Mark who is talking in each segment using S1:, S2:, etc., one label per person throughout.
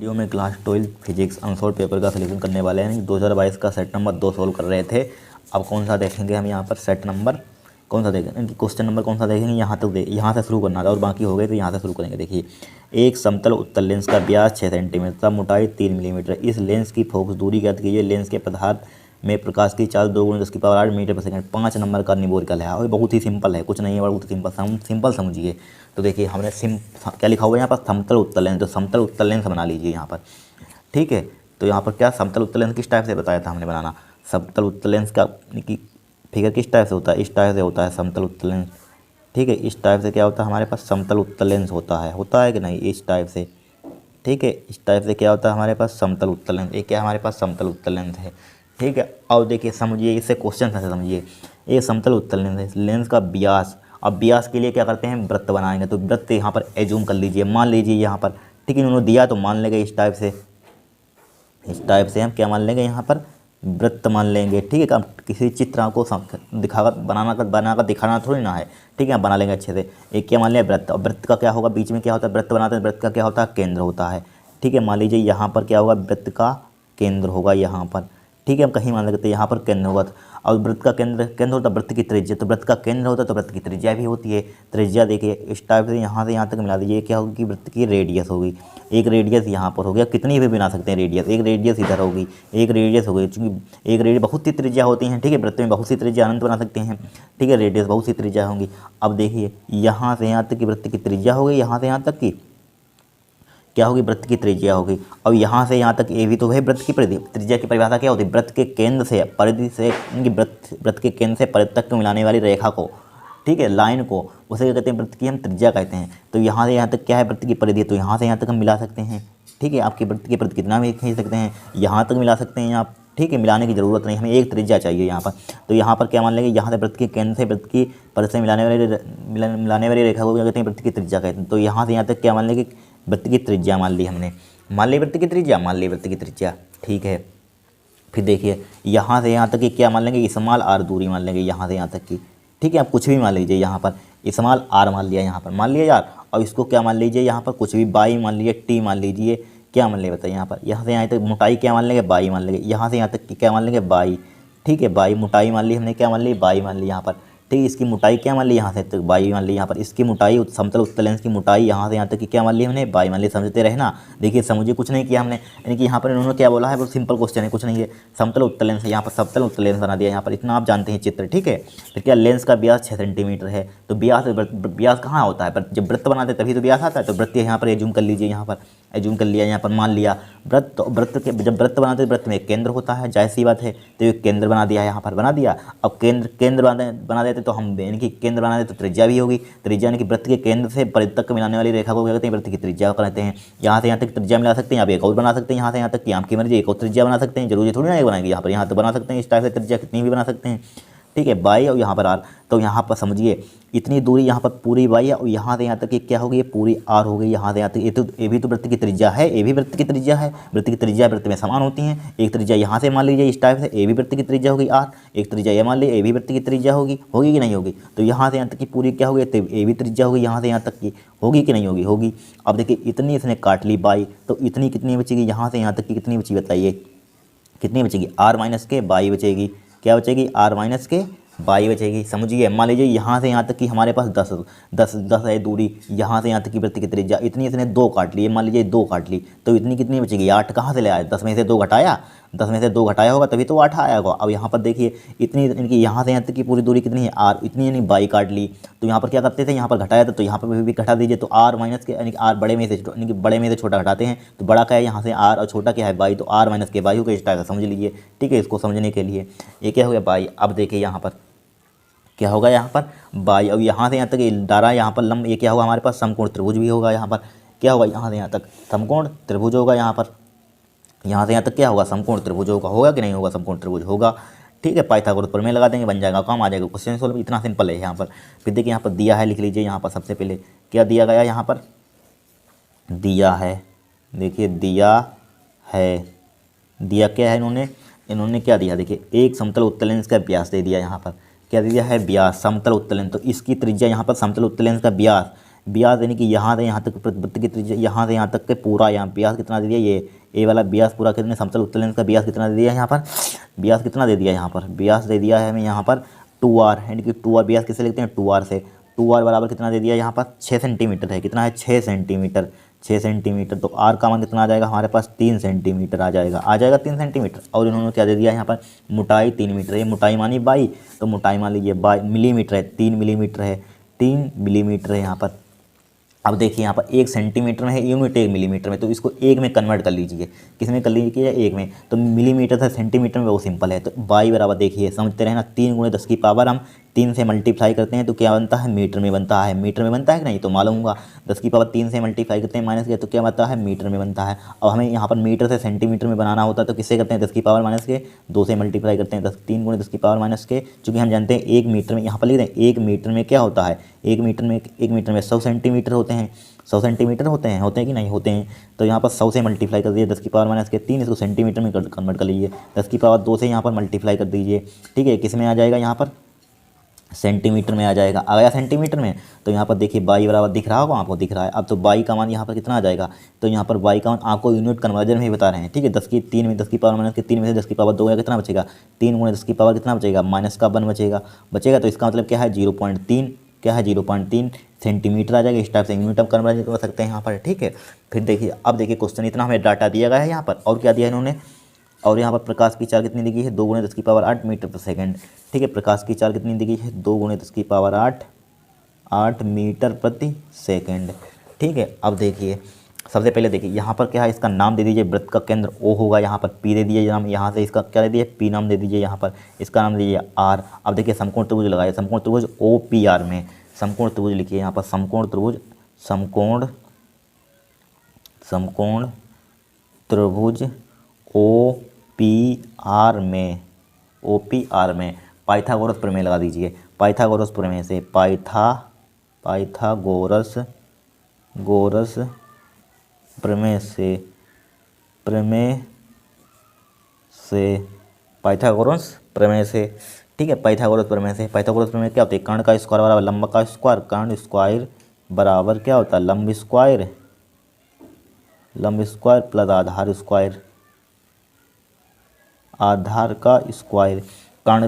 S1: Video में class 12 physics unsolved paper का solution करने वाले हैं। 2022 का सेट नंबर 2 सॉल्व कर रहे थे। अब कौन सा देखेंगे हम यहाँ पर सेट नंबर कौन सा देखेंगे, इनकी क्वेश्चन नंबर कौन सा देखेंगे, यहाँ से शुरू करना था और बाकी हो गए तो यहाँ से शुरू करेंगे। देखिए, एक समतल उत्तल लेंस का व्यास 6 सेंटीमीटर, मोटाई 3 मिलीमीटर। इस लेंस की फोकस दूरी ज्ञात कीजिए। लेंस के पदार्थ में प्रकाश की चाल 2 × 10⁸ मीटर पर सेकंड। 5 नंबर का न्यूमेरिकल है और बहुत ही सिंपल है, कुछ नहीं है, बहुत सिंपल समझिए। तो देखिए हमने क्या लिखा हुआ है यहाँ पर, समतल उत्तल लेंस। तो समतल उत्तल लेंस बना लीजिए यहाँ पर, ठीक है। तो यहाँ पर क्या समतल उत्तल लेंस किस टाइप से बताया था हमने बनाना। समतल उत्तल लेंस का की फिगर किस टाइप से होता है, इस टाइप से होता है समतल उत्तल लेंस, ठीक है। इस टाइप से क्या होता है, हमारे पास समतल उत्तल लेंस होता है कि नहीं, इस टाइप से, ठीक है। इस टाइप से क्या होता है हमारे पास समतल उत्तल लेंस, ये क्या हमारे पास समतल उत्तल लेंस है, ठीक है। और देखिए समझिए, इससे क्वेश्चन से समझिए, ये समतल उत्तल लेंस है। लेंस का व्यास, अब व्यास के लिए क्या करते हैं, वृत्त बनाएंगे। तो वृत्त यहाँ पर एज्यूम कर लीजिए, मान लीजिए यहाँ पर, ठीक है। इन्होंने दिया तो मान लेंगे इस टाइप से हम क्या मान लेंगे, यहाँ पर वृत्त मान लेंगे, ठीक है। अब किसी चित्र को बनाकर दिखाना थोड़ी ना है, ठीक है। बना लेंगे अच्छे से। एक क्या मान लिया, वृत्त। और वृत्त का क्या होगा, बीच में क्या होता है, वृत्त बनाते हैं, वृत्त का क्या होता है, केंद्र होता है, ठीक है। मान लीजिए यहाँ पर क्या होगा, वृत्त का केंद्र होगा यहाँ पर, ठीक है। हम कहीं मान लेते हैं यहाँ पर केंद्र होगा। और वृत्त का केंद्र होता है वृत्त की त्रिज्या, तो वृत्त का केंद्र होता है तो वृत्त की त्रिज्या भी होती है। त्रिज्या देखिए इस टाइप से यहाँ तक मिला दीजिए, क्या होगी, वृत्त की रेडियस होगी। एक रेडियस यहाँ पर हो गया, कितनी भी बना सकते हैं रेडियस, एक रेडियस इधर होगी, एक रेडियस हो गई, क्योंकि एक रेडियस बहुत सी त्रिज्या होती हैं, ठीक है। वृत्त में बहुत सी त्रिज्या अनंत बना सकते हैं, ठीक है। रेडियस बहुत सी त्रिज्या होंगी। अब देखिए यहाँ से यहाँ तक की वृत्त की त्रिज्या हो गई, यहाँ से यहाँ तक की क्या होगी, वृत्त की त्रिज्या होगी। अब यहाँ से यहाँ तक ये भी तो है वृत्त की परिधि। त्रिज्या की परिभाषा क्या होती है, वृत्त के केंद्र से परिधि से, वृत्त के केंद्र से परिधि तक को मिलाने वाली रेखा को, ठीक है, लाइन को, उसे क्या कहते हैं, वृत्त की हम त्रिज्या कहते हैं। तो यहाँ से यहाँ तक क्या है, वृत्त की परिधि, तो यहाँ से यहाँ तक हम मिला सकते हैं, ठीक है। आपकी वृत्त की परिधि कितना भी खींच सकते हैं, यहाँ तक मिला सकते हैं आप, ठीक है। मिलाने की ज़रूरत नहीं, हमें एक त्रिज्या चाहिए यहाँ पर। तो यहाँ पर क्या मान लेंगे, यहाँ से वृत्त के केंद्र से वृत्त की परिधि से मिलाने वाली रेखा को क्या कहते हैं, वृत्त की त्रिज्या कहते हैं। तो यहाँ से यहाँ तक क्या मान लेंगे, वृत्त की त्रिज्या मान ली हमने, मान ली वृत्त की त्रिज्या, ठीक है। फिर देखिए यहाँ से यहाँ तक की क्या मान लेंगे, स्मॉल आर दूरी मान लेंगे यहाँ से यहाँ तक की, ठीक है। आप कुछ भी मान लीजिए, यहाँ पर स्मॉल आर मान लिया, यहाँ पर मान लिया यार। और इसको क्या मान लीजिए, यहाँ पर कुछ भी बाई मान लीजिए, टी मान लीजिए, क्या मान लिया बताइए। यहाँ से यहाँ तक मोटाई क्या मान लेंगे, बाई मान लेंगे। यहाँ से यहाँ तक की क्या मान लेंगे, बाई, ठीक है। बाई मोटाई मान ली हमने, क्या मान ली, बाई मान ली यहाँ पर, ठीक है। इसकी मोटाई क्या मान ली, यहाँ से तक बाई मान ली यहाँ पर। इसकी मोटाई समतल उत्तल लेंस की मोटाई यहाँ से यहाँ तक की क्या मान ली हमने, बाई मान ली। समझते रहना। देखिए समझिए, कुछ नहीं किया हमने, यानी कि यहाँ पर इन्होंने क्या बोला है, बहुत सिंपल क्वेश्चन है, कुछ नहीं है। समतल उत्तल लेंस है, यहाँ पर समतल उत्तल लेंस बना दिया यहाँ पर, इतना आप जानते हैं चित्र, ठीक है। फिर क्या, लेंस का व्यास 6 सेंटीमीटर है। तो व्यास कहाँ होता है, पर जब वृत्त बनाते तभी तो व्यास आता है। तो वृत्त यहाँ पर एज्यूम कर लीजिए, यहाँ पर एज्यूम कर लिया, यहाँ पर मान लिया वृत्त के, जब वृत्त बनाते वृत्त में केंद्र होता है, जाहिर सी बात है। तो ये केंद्र बना दिया, यहाँ पर बना दिया। अब केंद्र बना देते तो हम, यानी कि केंद्र बना देते तो त्रिज्या भी होगी। त्रिज्या यानी कि वृत्त के केंद्र से परिधि तक मिलाने वाली रेखा को क्या कहते हैं, वृत्त की त्रिज्या कहते हैं। यहाँ से यहाँ तक त्रिज्या मिला सकते हैं, यहाँ पे एक और बना सकते हैं, यहाँ से यहाँ तक की आपकी मर्जी, एक और त्रिज्या बना सकते हैं, जरूरी थोड़ी ना एक बनाएंगे, यहाँ तो बना सकते हैं। इस टाइप से त्रिज्या कितनी भी बना सकते हैं, ठीक है। बाई और यहाँ पर आर, तो यहाँ पर समझिए इतनी दूरी यहाँ पर पूरी बाई है, और यहाँ से यहाँ तक ये क्या होगी, ये पूरी आर हो गई। यहाँ से यहाँ तक ये भी तो वृत्त की त्रिज्या है, ये भी वृत्त की त्रिज्या है। वृत्त की त्रिज्या वृत्त में समान होती हैं। एक त्रिज्या यहाँ से मान लीजिए इस टाइप से, ये भी वृत्त की त्रिज्या होगी आर। एक त्रिज्या ये मान लीजिए, ये भी वृत्त की त्रिज्या होगी कि नहीं होगी। तो यहाँ से यहाँ तक की पूरी क्या होगी, ये भी त्रिज्या होगी, यहाँ से यहाँ तक की होगी कि नहीं होगी। अब देखिए इतनी इसने काट ली बाई, तो इतनी कितनी बचेगी, यहाँ से यहाँ तक की कितनी बची बताइए, कितनी बचेगी, आर माइनस के बाई बचेगी। क्या बचेगी, आर माइनस के बाई बचेगी। समझिए, मान लीजिए यहाँ से यहाँ तक की हमारे पास 10 है दूरी, यहाँ से यहाँ तक की वृत्त की त्रिज्या, इतनी इसने 2 काट ली, मान लीजिए 2 काट ली, तो इतनी कितनी बचेगी, 8 कहाँ से ले आए, 10 में से 2 घटाया, 10 में से 2 घटाया होगा तभी तो 8 आया होगा। अब यहाँ पर देखिए इतनी, इनकी यहाँ से यहाँ तक की पूरी दूरी कितनी है, आर, इतनी यानी बाई काट ली। तो यहाँ पर क्या करते थे, यहाँ पर घटाया था तो यहाँ पर भी घटा दीजिए। तो आर माइनस के, यानी कि आर बड़े में से, यानी कि बड़े में से छोटा घटाते हैं, तो बड़ा क्या है यहाँ से आर और छोटा क्या है बाई, तो आर माइनस के बाई हो गया। इस टाइप समझ लीजिए, ठीक है। इसको समझने के लिए ये क्या हो गया, बाई। अब देखिए यहाँ पर क्या होगा, यहाँ पर बाई। अब यहाँ से यहाँ तक डारा, यहाँ पर लंब, ये क्या होगा हमारे पास, समकोण त्रिभुज भी होगा। यहाँ पर क्या होगा, यहाँ से यहाँ तक समकोण त्रिभुज होगा। यहाँ पर यहाँ से यहाँ तक क्या होगा, समकोण त्रिभुज होगा कि नहीं होगा, समकोण त्रिभुज होगा, ठीक है। पाइथागोरस प्रमेय लगा देंगे, बन जाएगा, काम आ जाएगा, क्वेश्चन सोल्व। इतना सिंपल है यहाँ पर। फिर देखिए यहाँ पर दिया है, लिख लीजिए यहाँ पर। सबसे पहले क्या दिया गया, यहाँ पर दिया है, देखिए दिया है, दिया क्या है, इन्होंने क्या दिया, देखिए एक समतल उत्तल लेंस का व्यास दे दिया। यहाँ पर क्या दिया है, व्यास, समतल उत्तल लेंस। तो इसकी त्रिज्या यहाँ पर समतल उत्तल लेंस का व्यास, ब्यास यानी कि यहाँ से यहाँ तक वृत्त की त्रिज्या, यहाँ से यहाँ तक के पूरा यहाँ ब्यास कितना दे दिया, ये ए वाला ब्यास पूरा कितने समतल उत्तल लेंस का ब्यास कितना दे दिया यहाँ पर, ब्यास कितना दे दिया यहाँ पर, ब्यास दे दिया है हमें यहाँ पर 2r, यानी कि 2r ब्यास किससे लिखते हैं 2r से, 2r बराबर कितना दे दिया यहाँ पर 6 सेंटीमीटर है, कितना है 6 सेंटीमीटर, 6 सेंटीमीटर। तो r का मान कितना आ जाएगा हमारे पास 3 सेंटीमीटर आ जाएगा 3 सेंटीमीटर। और इन्होंने क्या दे दिया यहाँ पर मोटाई 3 मीटर, ये मोटाई मानी बाई, तो मोटाई मान लीजिए बाई मिलीमीटर है, 3 मिलीमीटर है, 3 मिलीमीटर है यहाँ पर। अब देखिए यहाँ पर 1 सेंटीमीटर में है, यूनिट 1 मिलीमीटर में, तो इसको एक में कन्वर्ट कर लीजिए, किस में कर लीजिए, एक में। तो मिलीमीटर से सेंटीमीटर में वो सिंपल है। तो बाई बराबर देखिए समझते रहे ना, 3 × 10 की पावर हम 3 से मल्टीप्लाई करते हैं तो क्या बनता है, मीटर में बनता है, मीटर में बनता है कि नहीं, तो मालूम होगा 10 की पावर 3 से मल्टीप्लाई करते हैं माइनस के, तो क्या बनता है, मीटर में बनता है। अब हमें यहाँ पर मीटर से सेंटीमीटर में बनाना होता है तो किससे करते हैं, 10 की पावर माइनस के 2 से मल्टीप्लाई करते हैं, 3 × 10 की पावर माइनस के, चूँकि हम जानते हैं 1 मीटर में, यहाँ पर लिख दें 1 मीटर में क्या होता है, 1 मीटर में 100 सेंटीमीटर होते हैं, 100 सेंटीमीटर होते हैं कि नहीं होते हैं। तो यहाँ पर 100 से मल्टीप्लाई कर दीजिए 10 की पावर माइनस के 3, इसको सेंटीमीटर में कन्वर्ट कर लीजिए, 10 की पावर 2 से यहाँ पर मल्टीप्लाई कर दीजिए, ठीक है, किस में आ जाएगा यहाँ पर, सेंटीमीटर में आ जाएगा, आ गया सेंटीमीटर में। तो यहाँ पर देखिए बाई बराबर दिख रहा होगा आपको, दिख रहा है। अब तो बाई का मान यहाँ पर कितना आ जाएगा, तो यहाँ पर बाई का मान आपको यूनिट कन्वर्जन में ही बता रहे हैं, ठीक है। 10 की 3 में 10 की पावर माइनस के 3 में से 10 की पावर 2 कितना बचेगा, 3 × 10 की पावर कितना बचेगा, माइनस का 1 बचेगा। तो इसका मतलब क्या है 0.3, क्या है 0.3 सेंटीमीटर आ जाएगा। इस टाइप से यूनिट ऑफ कन्वर्जन कर सकते हैं यहाँ पर, ठीक है। फिर देखिए अब देखिए क्वेश्चन इतना हमें डाटा दिया गया है यहाँ पर, और क्या दिया है इन्होंने, और यहाँ पर प्रकाश की चाल कितनी दी गई है, 2 × 10 की पावर 8 मीटर पर सेकंड, ठीक है। प्रकाश की चाल कितनी दी गई है, 2 × 10 की पावर 8 मीटर प्रति सेकंड, ठीक है। अब देखिए सबसे पहले देखिए यहाँ पर क्या है, इसका नाम दे दीजिए, वृत्त का केंद्र O होगा, यहाँ पर P दे दीजिए नाम, यहाँ से इसका क्या दे दीजिए P नाम दे दीजिए, यहाँ पर इसका नाम दे दीजिए R। अब देखिए समकोण त्रिभुज लगाइए, समकोण त्रिभुज OPR में, समकोण त्रिभुज लिखिए यहाँ पर, समकोण त्रिभुज, समकोण त्रिभुज OPR में पाइथागोरस प्रमेय लगा दीजिए, पाइथागोरस प्रमेय से पाइथागोरस प्रमेय से, ठीक है। पाइथागोरस प्रमेय से, पाइथागोरस प्रमेय क्या होता है, कर्ण का स्क्वायर बराबर लंब का स्क्वायर, कर्ण स्क्वायर बराबर क्या होता है, लंब स्क्वायर प्लस आधार का स्क्वायर, कर्ण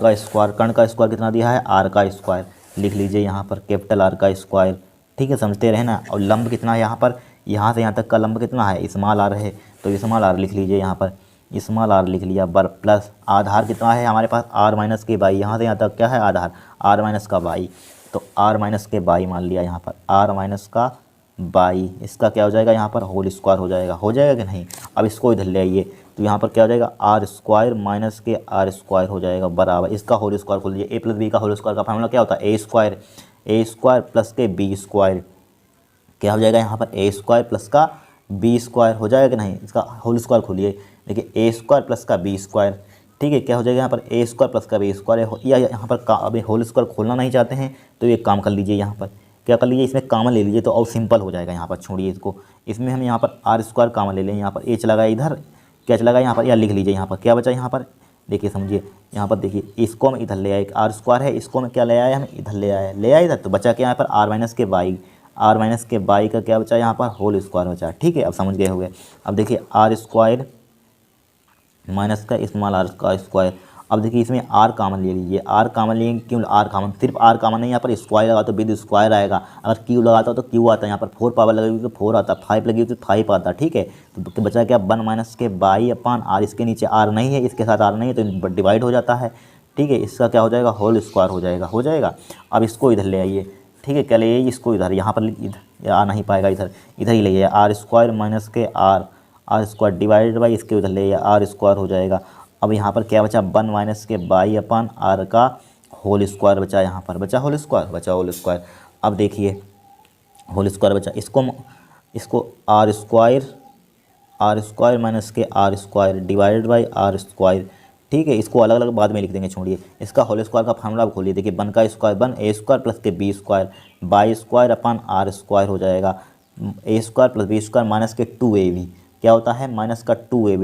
S1: का स्क्वायर कितना दिया है, r का स्क्वायर लिख लीजिए यहाँ पर, कैपिटल R का स्क्वायर, ठीक है, समझते रहे ना। और लंब कितना है यहाँ पर, यहाँ से यहाँ तक का लंब कितना है, स्मॉल r है, तो स्मॉल r लिख लीजिए यहाँ पर, स्मॉल r लिख लिया बर, प्लस आधार कितना है हमारे पास, r माइनस के बाई, यहाँ से यहाँ तक क्या है आधार, r माइनस का बाई, तो r माइनस के बाई मान लिया यहाँ पर, r माइनस का बाई, इसका क्या हो जाएगा यहाँ पर, होल स्क्वायर हो जाएगा कि नहीं। अब इसको इधर ले आइए, तो यहाँ पर क्या हो जाएगा, r स्क्वायर माइनस के r स्क्वायर हो जाएगा बराबर, इसका होल स्क्वायर खोल लीजिए, a प्लस बी का होल स्क्वायर का फार्मूला क्या होता है, a स्क्वायर प्लस के b स्क्वायर, क्या हो जाएगा यहाँ पर, a स्क्वायर प्लस का b स्क्वायर हो जाएगा कि नहीं। इसका होल स्क्वायर खोलिए, देखिए a स्क्वायर प्लस का b स्क्वायर, ठीक है, क्या हो जाएगा यहाँ पर, a स्क्वायर प्लस का b स्क्वायर, या यहाँ पर अभी होल स्क्वायर खोलना नहीं चाहते हैं तो ये काम कर लीजिए, यहाँ पर क्या कर लीजिए, इसमें कामन ले लीजिए तो और सिंपल हो जाएगा। यहाँ पर छोड़िए इसको, इसमें हम यहाँ पर r स्क्वायर कामन ले लें, यहाँ पर a चला गया इधर, क्या चला गया यहाँ पर, या लिख लीजिए यहाँ पर क्या बचा, यहाँ पर देखिए समझिए, यहाँ पर देखिए इसको हम इधर ले आए, r स्क्वायर है, इसको मैं क्या ले आया, हम इधर ले आए इधर, तो बचा क्या यहाँ पर, r माइनस के बाई का क्या बचा यहाँ पर, होल स्क्वायर बचा, ठीक है। अब समझ गए होंगे। अब देखिए r स्क्वायर माइनस का स्मॉल r का स्क्वायर, अब देखिए इसमें r कामन ले लीजिए, r कामन लेंगे, क्यों r कामन, सिर्फ r कामन नहीं, यहाँ पर स्क्वायर लगा तो विद स्क्वायर आएगा, अगर q लगाता हो तो q आता है, यहाँ पर 4 पावर लगी तो 4 आता, 5 लगी तो 5 आता, ठीक है। तो बचा क्या, 1 माइनस के बाई अपान r, इसके नीचे r नहीं है, इसके साथ r नहीं है तो डिवाइड हो जाता है, ठीक है। इसका क्या हो जाएगा, होल स्क्वायर हो जाएगा। अब इसको इधर ले आइए, ठीक है, क्या ले आइए इसको इधर, यहाँ पर इधर आ नहीं पाएगा, इधर ही ले आइए, r स्क्वायर माइनस के r स्क्वायर डिवाइडेड बाई इसके उधर ले आइए, r स्क्वायर हो जाएगा। अब यहाँ पर क्या बचा, 1 माइनस के बाई अपान r का होल स्क्वायर बचा, यहाँ पर बचा होल स्क्वायर। अब देखिए होल स्क्वायर बचा, इसको r स्क्वायर माइनस के r square divided by r square, ठीक है। इसको अलग अलग बाद में लिख देंगे, छोड़िए। इसका होल स्क्वायर का फार्मूला खोलिए, देखिए 1 का स्क्वायर 1 a स्क्वायर प्लस के b square by square upon r square हो जाएगा, a square plus b square minus के 2ab, क्या होता है माइनस का 2ab,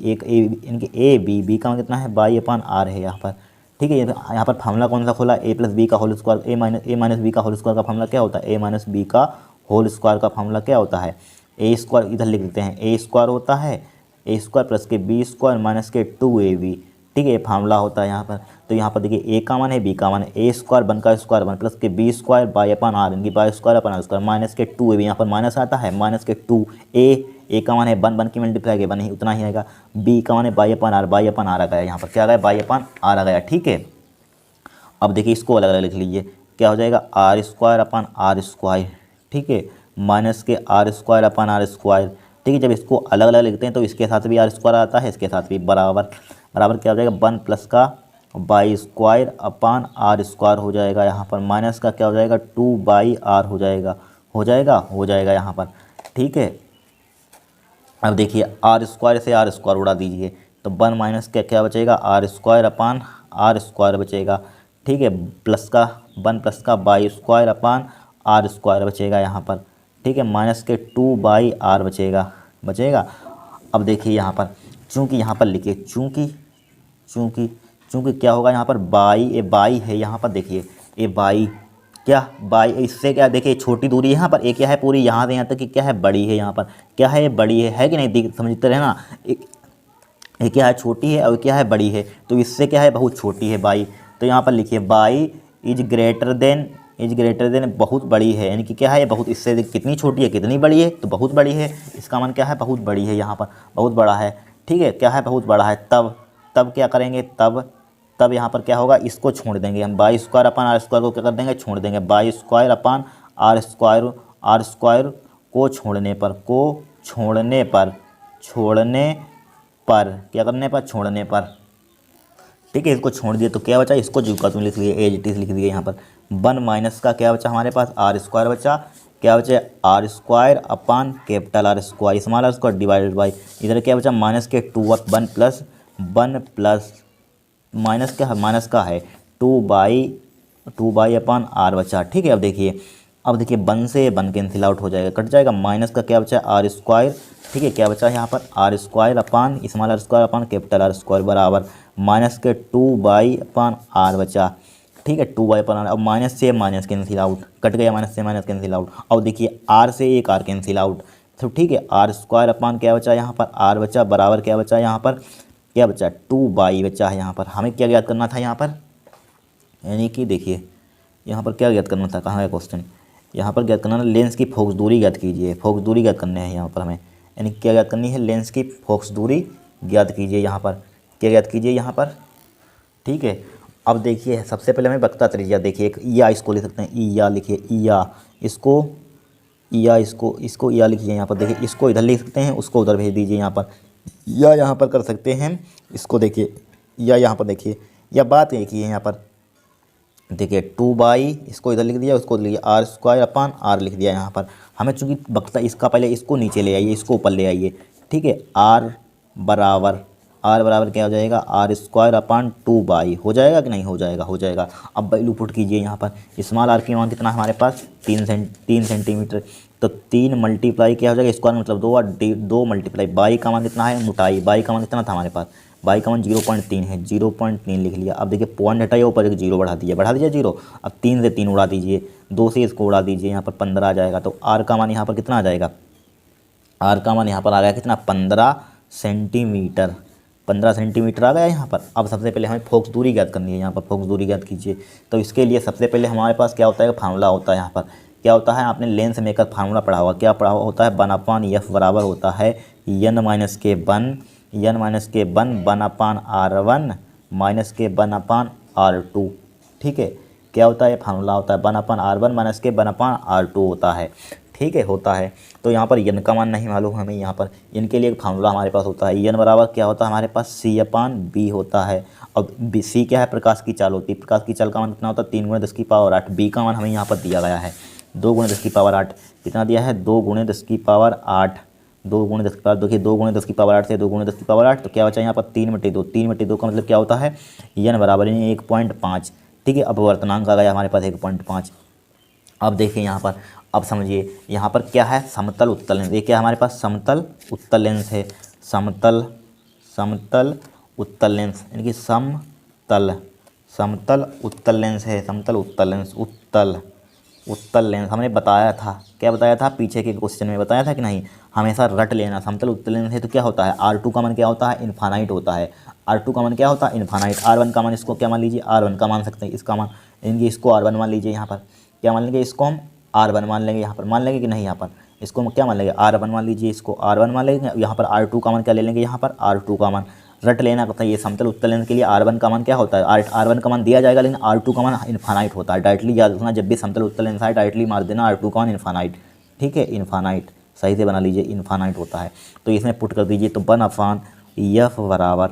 S1: एक a इनके a b का कितना है बाई अपान r है यहाँ पर, ठीक है। यहाँ पर फार्मूला कौन सा खोला, ए प्लस बी का होल स्क्वायर, ए माइनस बी का होल स्क्वायर का फार्मूला क्या होता है, ए माइनस बी का होल स्क्वायर का फार्मूला क्या होता है, ए स्क्वायर इधर लिख देते हैं, ए स्क्वायर होता है ए स्क्वायर प्लस के बी स्क्वायर माइनस के 2ab। ठीक है, ये फार्मूला होता है यहाँ पर। तो यहाँ पर देखिए ए का मान है, बी का मान है, ए स्क्वायर वन का स्क्वायर वन प्लस के B square by upon R, इनकी by square upon are square minus के 2ab, यहाँ पर माइनस आता है माइनस के 2, ए का मान है वन, वन की मल्टीप्लाई के वन ही उतना ही आएगा, बी का मान है बाई अपन आर आ गया, यहाँ पर क्या आ गया, बाई अपन आर आ गया। ठीक है, अब देखिए इसको अलग अलग लिख लीजिए, क्या हो जाएगा r square upon are square, ठीक है, माइनस के r square upon are square. ठीक है, जब इसको अलग अलग लिखते हैं तो इसके साथ भी आर स्क्वायर आता है, इसके साथ भी बराबर बराबर क्या हो जाएगा, वन प्लस का by square upon r square हो जाएगा, यहाँ पर माइनस का क्या हो जाएगा 2/r हो जाएगा यहाँ पर। ठीक है, अब देखिए आर स्क्वायर से आर स्क्वायर उड़ा दीजिए तो वन माइनस का क्या बचेगा, r square upon r square बचेगा। ठीक है, प्लस का वन प्लस का by square upon r square बचेगा यहाँ पर। ठीक है, माइनस के 2/r बचेगा। अब देखिए यहाँ पर चूँकि यहाँ पर लिखिए चूँकि क्या होगा यहाँ पर बाई है यहाँ पर, देखिए ए बाई क्या बाई, इससे क्या देखिए छोटी दूरी है यहाँ पर, एक क्या है पूरी यहाँ से यहाँ तक कि क्या है बड़ी है, यहाँ पर क्या है बड़ी है कि नहीं, देख समझते रहे ना, एक क्या है छोटी है और क्या है बड़ी है, तो इससे क्या है बहुत छोटी है बाई। तो यहाँ पर लिखिए बाई इज ग्रेटर देन बहुत बड़ी है, यानी कि क्या है बहुत, इससे कितनी छोटी है कितनी बड़ी है, तो बहुत बड़ी है, इसका मान क्या है बहुत बड़ी है, यहाँ पर बहुत बड़ा है। ठीक है, क्या है बहुत बड़ा है, तब क्या करेंगे, तब यहाँ पर क्या होगा, इसको छोड़ देंगे हम, by square upon r square को क्या कर देंगे, छोड़ देंगे, by square upon r square को छोड़ने पर ठीक है, इसको छोड़ दिए तो क्या बचा, इसको जो का तुम लिख लिए एज इट इज लिख दिए यहाँ पर, वन माइनस का क्या बचा हमारे पास आर स्क्वायर बचा, क्या बचा r square upon capital r square small r square divided by, इधर क्या बचा माइनस के 2 वन प्लस माइनस का है 2 अपान आर बचा। ठीक है, अब देखिए वन से वन कैंसिल आउट हो जाएगा, कट जाएगा, माइनस का क्या बचा आर स्क्वायर। ठीक है, क्या बचा यहाँ पर r square upon small r square upon capital r square बराबर माइनस के 2/r बचा। ठीक है, 2/r, अब माइनस से माइनस कैंसिल आउट, कट गया माइनस से माइनस कैंसिल आउट। अब देखिए आर से एक आर कैंसिल आउट, तो ठीक है आर स्क्वायर अपान क्या बचा यहाँ पर आर बचा बराबर क्या बचा यहाँ पर, क्या बचा 2 बचा है यहाँ पर। हमें क्या याद करना था यहाँ पर, यानी कि देखिए यहाँ पर क्या याद करना था, कहाँ है क्वेश्चन, यहाँ पर याद करना है लेंस की फोकस दूरी याद कीजिए, फोकस दूरी याद करने हैं यहाँ पर हमें, यानी क्या याद करनी है, लेंस की फोकस दूरी याद कीजिए यहाँ पर, क्या याद कीजिए यहाँ पर। ठीक है, अब देखिए सबसे पहले हमें बकता त्रिज्या, देखिए एक ईया इसको लिख सकते हैं, ईया लिखिए, ईया इसको ईया लिखिए यहाँ पर, देखिए इसको इधर लिख सकते हैं, उसको उधर भेज दीजिए यहाँ पर, या यहाँ पर कर सकते हैं इसको, देखिए या यहाँ पर देखिए, या बात एक ही है यहाँ पर, देखिए 2 इसको इधर लिख दिया, उसको लिख दिया आर स्क्वायर अपान आर लिख दिया यहाँ पर। हमें चूँकि बकता इसका पहले इसको नीचे ले आइए, इसको ऊपर ले आइए। ठीक है, आर बराबर क्या हो जाएगा आर स्क्वायर अपान 2 हो जाएगा कि नहीं हो जाएगा। अब वैल्यू पुट कीजिए यहाँ पर, स्मॉल आर की मान कितना है हमारे पास 3 सेंटीमीटर, तो 3 मल्टीप्लाई क्या हो जाएगा स्क्वायर मतलब 2 और 2 मल्टीप्लाई बाई का मान कितना है मोटाई, बाई का मान कितना था हमारे पास, बाई का मान 0.3 है, 0.3 लिख लिया। अब देखिए पॉइंट हटाइए, ऊपर एक 0 बढ़ा दीजिए 0। अब 3 से 3 उड़ा दीजिए, 2 से इसको उड़ा दीजिए, यहाँ पर 15 आ जाएगा। तो आर का मान यहाँ पर कितना आ जाएगा, आर का मान यहाँ पर आ गया कितना 15 सेंटीमीटर आ गया यहाँ पर। अब सबसे पहले हमें फोकस दूरी ज्ञात करनी है, यहाँ पर फोकस दूरी ज्ञात कीजिए। तो इसके लिए सबसे पहले हमारे पास क्या होता है फार्मूला होता है, यहाँ पर क्या होता है आपने लेंस मेकर फार्मूला पढ़ा हुआ, क्या पढ़ा हुआ होता है 1/f बराबर होता है n-k1 1/r1 -k1/r2। ठीक है, क्या होता है फार्मूला होता है 1/r1 -k1/r2 होता है। ठीक है, होता है। तो यहाँ पर यन का मान नहीं मालूम हमें, यहाँ पर यन के लिए एक फार्मूला हमारे पास होता है, यन बराबर क्या होता है हमारे पास c/b होता है। अब c क्या है प्रकाश की चाल होती है, प्रकाश की चाल का मान कितना होता है 3 × 10⁸। b का मान हमें यहाँ पर दिया गया है 2 × 10⁸। कितना दिया है 2 × 10⁸। 2 × 10⁸, देखिए 2 × 10⁸ से 2 × 10⁸, तो क्या बचा यहाँ पर 3/2। 3/2 का मतलब क्या होता है यन बराबर 1.5। ठीक है, अपवर्तनांक आ गया हमारे पास 1.5। अब देखिए यहाँ पर, अब समझिए यहाँ पर क्या है समतल उत्तल लेंस, ये क्या हमारे पास समतल उत्तल लेंस है, समतल उत्तल लेंस, यानी कि समतल उत्तल लेंस है, समतल उत्तल लेंस, उत्तल लेंस हमने बताया था, क्या बताया था पीछे के क्वेश्चन में बताया था कि नहीं, हमेशा रट लेना। समतल उत्तल लेंस है तो क्या होता है, R2 का मान क्या होता है, इन्फानाइट होता है। R2 का मान क्या होता है, इन्फानाइट। R1 का मान इसको क्या मान लीजिए, R1 का मान सकते हैं, इसका मान इनकी इसको R1 मान लीजिए। यहाँ पर क्या मान लेंगे, इसको हम R1 मान लेंगे। यहाँ पर मान लेंगे कि नहीं, यहाँ पर इसको हम क्या मान लेंगे, R1 मान लीजिए, इसको R1 मान लेंगे। यहाँ पर R2 का मान क्या ले लेंगे, यहाँ पर R2 का मान रट लेना पड़ता है। ये समतल उत्तल लेंस के लिए R1 का मान क्या होता है, R1 का मान दिया जाएगा, लेकिन R2 का मान इन्फानाइट होता है। डायरेक्टली याद रखना, जब भी समतल उत्तल लेंस आए डायरेक्टली मार देना R2 का मान इन्फानाइट। ठीक है, इन्फानाइट सही से बना लीजिए, इन्फानाइट होता है। तो इसमें पुट कर दीजिए, तो 1/f बराबर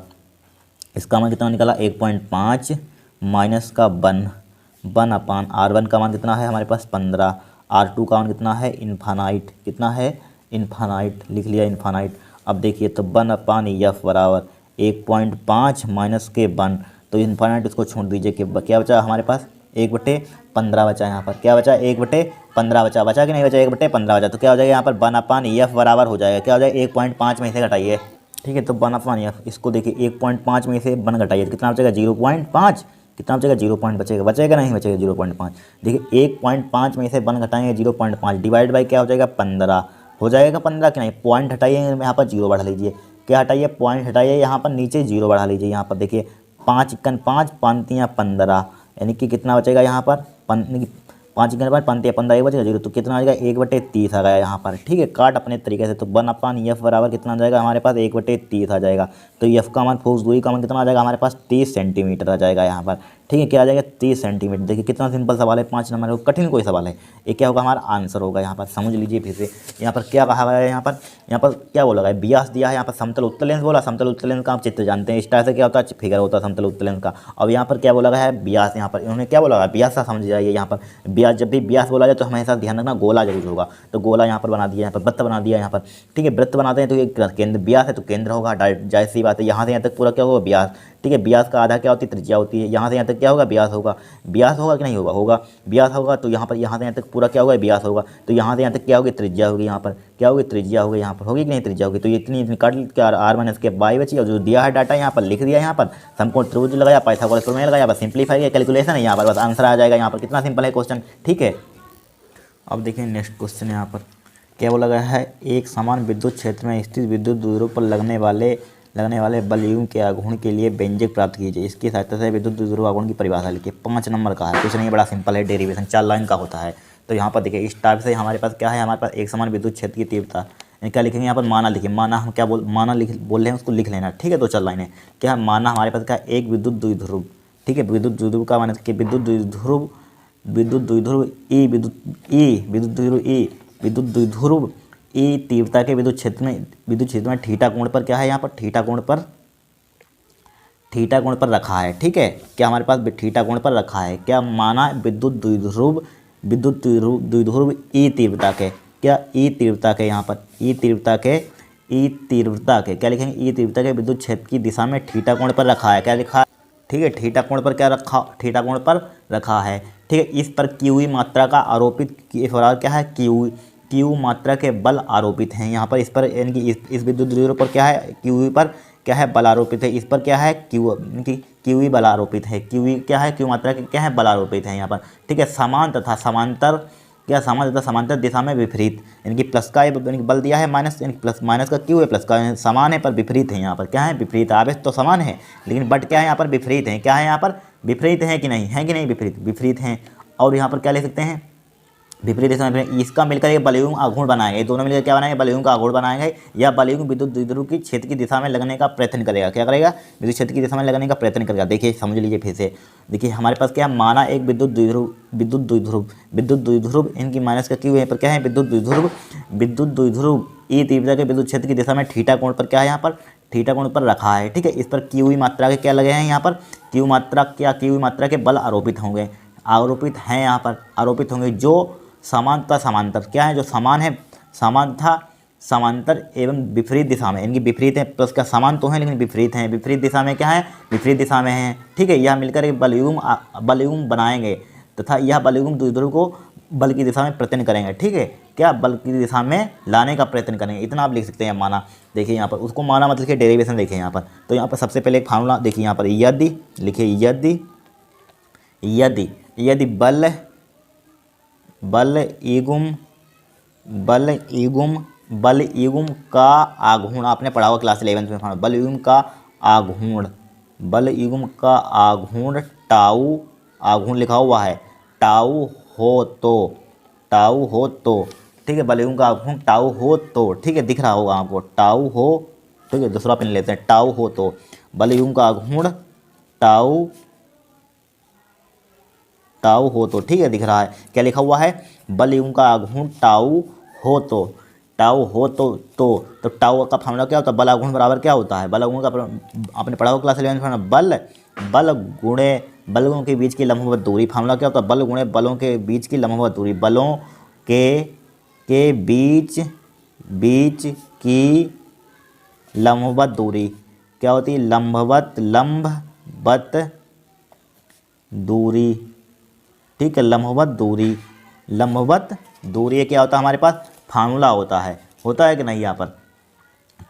S1: इसका मान कितना निकला, 1.5 माइनस का 1/R1 का मान कितना है हमारे पास 15, R2 का मान कितना है, इन्फानाइट, कितना है, इन्फानाइट, लिख लिया इन्फानाइट। अब देखिए तो 1/f बराबर 1.5 माइनस के 1, तो इन्फानाइट इसको छोड़ दीजिए कि क्या बचा हमारे पास, 1/15 बचा। यहाँ पर क्या बचा, 1/15 बचा, बचा कि नहीं बचा, 1/15 बचा। तो क्या हो जाएगा यहाँ पर 1/f बराबर हो जाएगा, क्या हो जाएगा, 1.5 में से घटाइए। ठीक है, तो 1/f इसको देखिए 1.5 में से 1 घटाइए तो कितना बचेगा, 0.5, कितना बचेगा, 0 पॉइंट बचेगा, बचेगा नहीं बचेगा, 0.5। देखिए 1.5 में से 1 घटाएंगे 0.5 डिवाइड बाई क्या हो जाएगा, 15 हो जाएगा। 15 कि नहीं, पॉइंट हटाइए, यहाँ पर 0 बढ़ा लीजिए, क्या हटाइए, पॉइंट हटाइए, यहाँ पर नीचे 0 बढ़ा लीजिए। यहाँ पर देखिए 5 × 5 5 15, यानी कि कितना बचेगा यहाँ पर 5 × 5 15 एक बचेगा 0, तो कितना आ जाएगा, 1/30 आ गया यहाँ पर। ठीक है, काट अपने तरीके से, तो 1/f बराबर कितना आ जाएगा हमारे पास, 1/30 आ जाएगा। तो f का मान, फोर्स दूरी का मान कितना आ जाएगा हमारे पास, 30 सेंटीमीटर आ जाएगा यहाँ पर। ठीक है, क्या आ जाएगा, 30 सेंटीमीटर। देखिए कितना सिंपल सवाल है, 5 नंबर, कठिन कोई सवाल है। ये क्या होगा, हमारा आंसर होगा। यहाँ पर समझ लीजिए फिर से, यहाँ पर क्या कहा गया है, यहाँ पर क्या बोला गया है, व्यास दिया है। यहाँ पर समतल उत्तल लेंस बोला, समतल उत्तल लेंस का आप चित्र जानते हैं, इस टाइप से क्या होता है, फिगर होता है समतल उत्तल लेंस का। अब यहाँ पर क्या बोला गया है, व्यास। यहाँ पर इन्होंने क्या बोला है, व्यास का समझ जाइए। यहाँ पर व्यास, जब भी व्यास बोला जाए तो हमेशा ध्यान रखना गोला जरूर होगा। तो गोला यहाँ पर बना दिया, यहाँ पर वृत्त बना दिया यहाँ पर। ठीक है, वृत्त बनाते हैं तो ये केंद्र, व्यास है तो केंद्र होगा, जाहिर सी बात है। यहाँ से यहाँ तक पूरा क्या होगा, व्यास। ठीक है, व्यास का आधा क्या होती है, त्रिज्या होती है। यहाँ से यहाँ तक क्या होगा, व्यास होगा। व्यास होगा कि नहीं होगा, होगा, व्यास होगा। तो यहाँ से यहाँ तक पूरा क्या होगा, व्यास होगा। तो यहाँ से यहाँ तक क्या होगी, त्रिज्या होगी। यहाँ पर क्या होगी, त्रिज्या होगी। यहाँ पर होगी कि नहीं, त्रिज्या होगी। तो ये इतनी काट क्या, R- के बाई बची, और जो दिया है डाटा यहाँ पर लिख दिया। यहाँ पर समकोण त्रिभुज लगाया, पाइथागोरस प्रमेय लगाया, बस सिंप्लीफाई किया, कैलकुलेशन है यहाँ पर, बस आंसर आ जाएगा। यहाँ पर कितना सिंपल है क्वेश्चन। ठीक है, अब देखिए नेक्स्ट क्वेश्चन यहाँ पर क्या बोला गया है, एक समान विद्युत क्षेत्र में स्थित विद्युत द्विध्रुव पर लगने वाले बलयुग्म के आघूर्ण के लिए व्यंजक प्राप्त कीजिए। इसकी सहायता से विद्युत द्विध्रुव आघूर्ण की परिभाषा लिखिए। 5 नंबर का है, कुछ नहीं, बड़ा सिंपल है, डेरिवेशन 4 लाइन का होता है। तो यहाँ पर देखिए इस टाइप से हमारे पास क्या है, हमारे पास एक समान विद्युत क्षेत्र की तीव्रता, क्या लिखेंगे यहाँ पर, माना लिखिए। माना हम क्या माना बोल रहे हैं, उसको लिख लेना। ठीक है, तो 4 लाइनें क्या है, माना हमारे पास क्या है, एक विद्युत द्विध्रुव। ठीक है, विद्युत द्विध्रुव का माना कि विद्युत द्विध्रुव विद्युत द्विध्रुव ई तीव्रता के विद्युत क्षेत्र में थीटा कोण पर क्या है, यहाँ पर थीटा कोण पर रखा है। ठीक है, क्या हमारे पास थीटा कोण पर रखा है, क्या माना विद्युत द्विध्रुव ई तीव्रता के, क्या ई तीव्रता के, यहाँ पर ई तीव्रता के क्या लिखेंगे, ई तीव्रता के विद्युत क्षेत्र की दिशा में थीटा कोण पर रखा है। क्या लिखा है, ठीक है, थीटा कोण पर क्या रखा, थीटा कोण पर रखा है। ठीक है, इस पर क्यू मात्रा का आरोपित क्या है, क्यू मात्रा के बल आरोपित हैं। यहाँ पर इस पर यानी कि इस विद्युत द्विध्रुव पर क्या है, क्यू पर क्या है, बल आरोपित है। इस पर क्या है, क्यू बल आरोपित है। क्यू क्या है, क्यू मात्रा के क्या है, बल आरोपित है यहाँ पर। ठीक है, समान तथा समांतर दिशा में विपरीत, यानी कि प्लस का बल दिया है, माइनस यानी प्लस, माइनस का क्यू है, प्लस का समान है पर विपरीत है। यहाँ पर क्या है, विपरीत। आवेश तो समान है लेकिन बट क्या है, यहाँ पर विपरीत है। क्या है, यहाँ पर विपरीत है कि नहीं, है कि नहीं, विपरीत हैं। और यहाँ पर क्या ले सकते हैं, विपरीत दिशा में, इसका मिलकर एक बलयुग्म आघूर्ण बनाएंगे। दोनों मिलकर क्या बनाएंगे, बलयुग्म का आघूर्ण बनाएंगे। या बलयुग्म विद्युत द्विध्रुव की क्षेत्र की दिशा में लगने का प्रयत्न करेगा। क्या करेगा, विद्युत क्षेत्र की दिशा में लगने का प्रयत्न करेगा। देखिए समझ लीजिए फिर से, देखिए हमारे पास क्या, माना एक विद्युत द्विध्रुव इनकी माइनस का क्यू है पर क्या है, विद्युत द्विध्रुव ई तीव्रता के विद्युत क्षेत्र की दिशा में थीटा कोण पर क्या है, यहाँ पर थीटा कोण पर रखा है। ठीक है, इस पर क्यू मात्रा के क्या लगे हैं, यहाँ पर क्यू मात्रा के बल आरोपित होंगे, यहाँ पर आरोपित होंगे, जो समांतर क्या है, जो समान है, समांतर एवं विपरीत दिशा में, इनकी विपरीत है, प्लस का समान तो है लेकिन विपरीत हैं, विपरीत दिशा में क्या है, विपरीत दिशा में है। ठीक है, यह मिलकर एक बलयुग्म बनाएंगे तथा यह बलयुग्म द्विध्रुव को बल की दिशा में प्रयत्न करेंगे। ठीक है, क्या बल की दिशा में लाने का प्रयत्न करेंगे, इतना आप लिख सकते हैं। माना देखिए यहाँ पर, उसको माना मतलब कि डेरिवेशन देखिए यहाँ पर। तो यहाँ पर सबसे पहले एक फार्मूला देखिए, यहाँ पर यदि लिखिए, यदि यदि बल बल इगुम बल इगुम बल इगुम का आघूर्ण, आपने पढ़ा हुआ क्लास 11th में, बल इगुम का आघूर्ण, बल इगुम का आघूर्ण टाऊ, आघूर्ण लिखा हुआ है, टाऊ हो तो, टाऊ हो तो, ठीक है, बल इगुम का आघूर्ण टाऊ हो तो, ठीक है, दिख रहा होगा आपको, टाऊ हो, ठीक है, दूसरा पेन लेते हैं, टाऊ हो तो, बल इगुम का आघूर्ण टाऊ, टाऊ हो तो, ठीक है, दिख रहा है, क्या लिखा हुआ है, बल इगुम का आघूर्ण टाऊ हो तो, टाऊ हो तो टाऊ का फॉर्मूला क्या होता है, बल आघूर्ण बराबर क्या होता है, बल आघूर्ण का आपने पढ़ा हुआ क्लास 11 में, बल बल गुणे बलों के बीच की लंबवत दूरी, फॉर्मूला क्या होता है, बल गुणे बलों के बीच की लंबवत दूरी, बलों के बीच बीच की लंबवत दूरी क्या होती है, लंबवत दूरी, ठीक है, लंबवत दूरी क्या होता है हमारे पास, फार्मूला होता है कि नहीं यहाँ पर।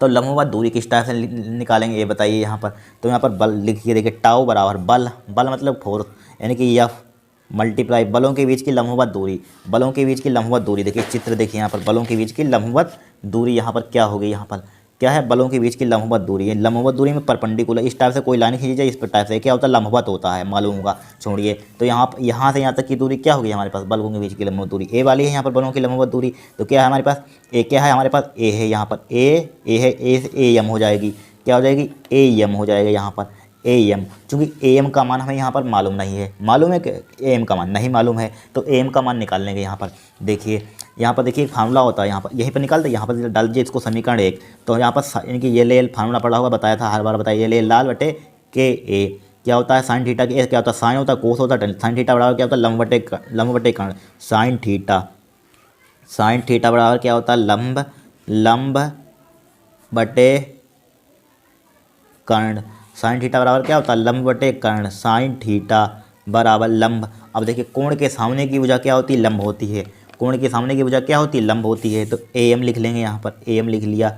S1: तो लंबवत दूरी किस टाइप से निकालेंगे ये बताइए यहाँ पर। तो यहाँ पर बल लिखिए, देखिए टाउ बराबर बल, बल मतलब फोर्स, यानी कि एफ मल्टीप्लाई बलों के बीच की लंबवत दूरी, बलों के बीच की लंबवत दूरी, देखिए चित्र देखिए यहाँ पर, बलों के बीच की लंबवत दूरी यहाँ पर क्या होगी, यहाँ पर क्या है, बलों के बीच की लंबवत दूरी है, लंबवत दूरी में परपेंडिकुलर, इस टाइप से कोई लाइन खींची जाए, इस टाइप से क्या होता है, लंबवत होता है, मालूम होगा, छोड़िए। तो यहाँ से यहाँ तक की दूरी क्या होगी हमारे पास, बलों के बीच की लंबवत दूरी ए वाली है यहाँ पर, बलों की लंबवत दूरी। तो क्या है हमारे पास, ए क्या है हमारे पास, ए है यहाँ पर, ए है, ए से ए एम हो जाएगी, क्या हो जाएगी, ए एम हो जाएगा यहाँ पर, ए एम, चूँकि ए एम का मान हमें यहाँ पर मालूम नहीं है, मालूम है कि ए एम का मान नहीं मालूम है, तो ए एम का मान निकाल लेंगे यहाँ पर। देखिए यहाँ पर देखिए फार्मूला होता है, यहाँ पर यहीं पर निकालते, यहाँ पर डाल दीजिए इसको समीकरण 1। तो यहाँ पर यानी कि ये ले फार्मूला पढ़ा होगा, बताया था हर बार, बताइए, ले लाल बटे के ए क्या होता है, साइन थीटा के, क्या होता है, साइन होता है, कोस होता है, साइन थीटा बराबर क्या होता है, लंब बटे कर्ण, साइन थीटा बराबर क्या होता है, लंब बटे कर्ण, साइन थीटा बराबर क्या होता है, लंब बटे कर्ण, साइन थीटा बराबर लंब। अब देखिए कोण के सामने की भुजा क्या होती है, लंब होती है, कोण के सामने की भुजा क्या होती है, लंब होती है। तो ए एम लिख लेंगे यहाँ पर, ए एम लिख लिया।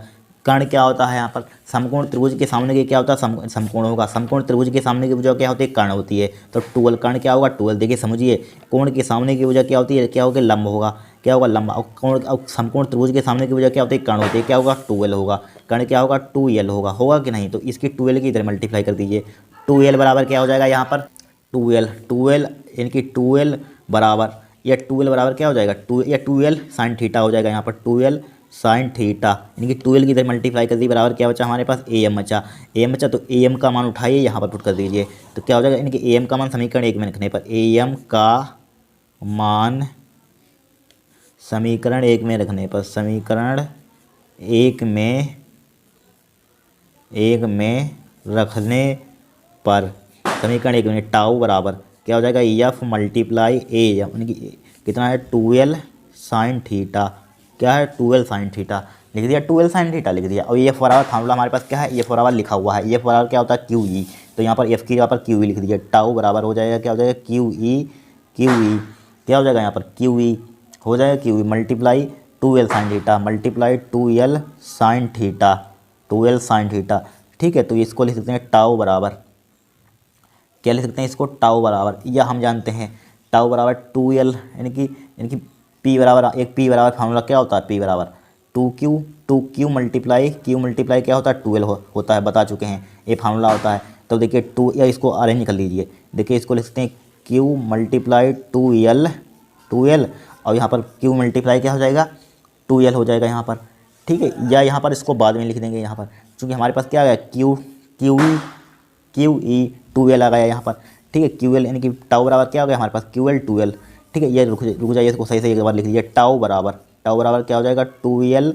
S1: कर्ण क्या होता है यहाँ पर, समकोण त्रिभुज के सामने की क्या होता है, समकोण होगा, समकोण त्रिभुज के सामने की भुजा क्या होती है, कर्ण होती है। तो 12 कर्ण क्या होगा, 12, देखिए समझिए, कोण के सामने की भुजा क्या होती है, क्या होगा, लंब होगा, क्या होगा, लंबा। और कोण और समकोण त्रिभुज के सामने की भुजा क्या होती है, कर्ण होती है, क्या होगा, 12 होगा, कर्ण क्या होगा, 2l होगा कि नहीं। तो इसकी 12 की इधर मल्टीप्लाई कर दीजिए, 2l बराबर क्या हो जाएगा यहाँ पर, 12 यानी कि 12 बराबर, या 12 बराबर क्या हो जाएगा, 12 साइन थीटा हो जाएगा यहाँ पर, 12 साइन थीटा, यानी कि 12 की इधर मल्टीप्लाई कर दी, बराबर क्या बचा हमारे पास, ए एम बचा, तो ए एम का मान उठाइए यहाँ पर पुट कर दीजिए। तो क्या हो जाएगा, यानी कि ए एम का मान समीकरण 1 में लिखने पर, ए एम का मान समीकरण 1 में रखने पर, समीकरण 1 में रखने पर, समीकरण 1 में टाउ बराबर क्या हो जाएगा, एफ मल्टीप्लाई ए एम, यानी कि कितना है, 12 साइन थीटा, क्या है, 12 साइन थीटा लिख दिया, 12 साइन थीटा लिख दिया। और एफ बराबर फार्मूला हमारे पास क्या है, एफ बराबर लिखा हुआ है, एफ बराबर क्या होता है, क्यू ई। तो यहाँ पर एफ की जगह पर क्यू ई लिख दिया, टाउ बराबर हो जाएगा क्या हो जाएगा, क्यू ई क्या हो जाएगा यहाँ पर, क्यू ई हो जाएगा, Q E multiply 2l sine theta, multiply 2l sine theta, 2l sine theta, ठीक है। तो इसको लिख सकते हैं टाउ बराबर, क्या लिख सकते हैं इसको, टाउ बराबर, या हम जानते हैं टाउ बराबर 2l, यानी कि पी बराबर, एक पी बराबर फार्मूला क्या होता है, पी बराबर 2q मल्टीप्लाई क्या होता है, 12 होता है, बता चुके हैं, ये फार्मूला होता है। तो देखिए 2, या इसको अरेंज कर लीजिए, देखिए इसको लिख सकते हैं q मल्टीप्लाई 2l, और यहाँ पर q मल्टीप्लाई क्या हो जाएगा, 2l हो जाएगा यहाँ पर, ठीक है। या यहाँ पर इसको बाद में लिख देंगे यहाँ पर, क्योंकि हमारे पास क्या आ गया, क्यू ई 2l आ गया यहाँ पर, ठीक है। QL यानी कि टाउ बराबर क्या हो गया हमारे पास, QL 2l, ठीक है। ये रुक जाइए, इसको सही से एक बार लिख लीजिए, टाउ बराबर क्या हो जाएगा, 2l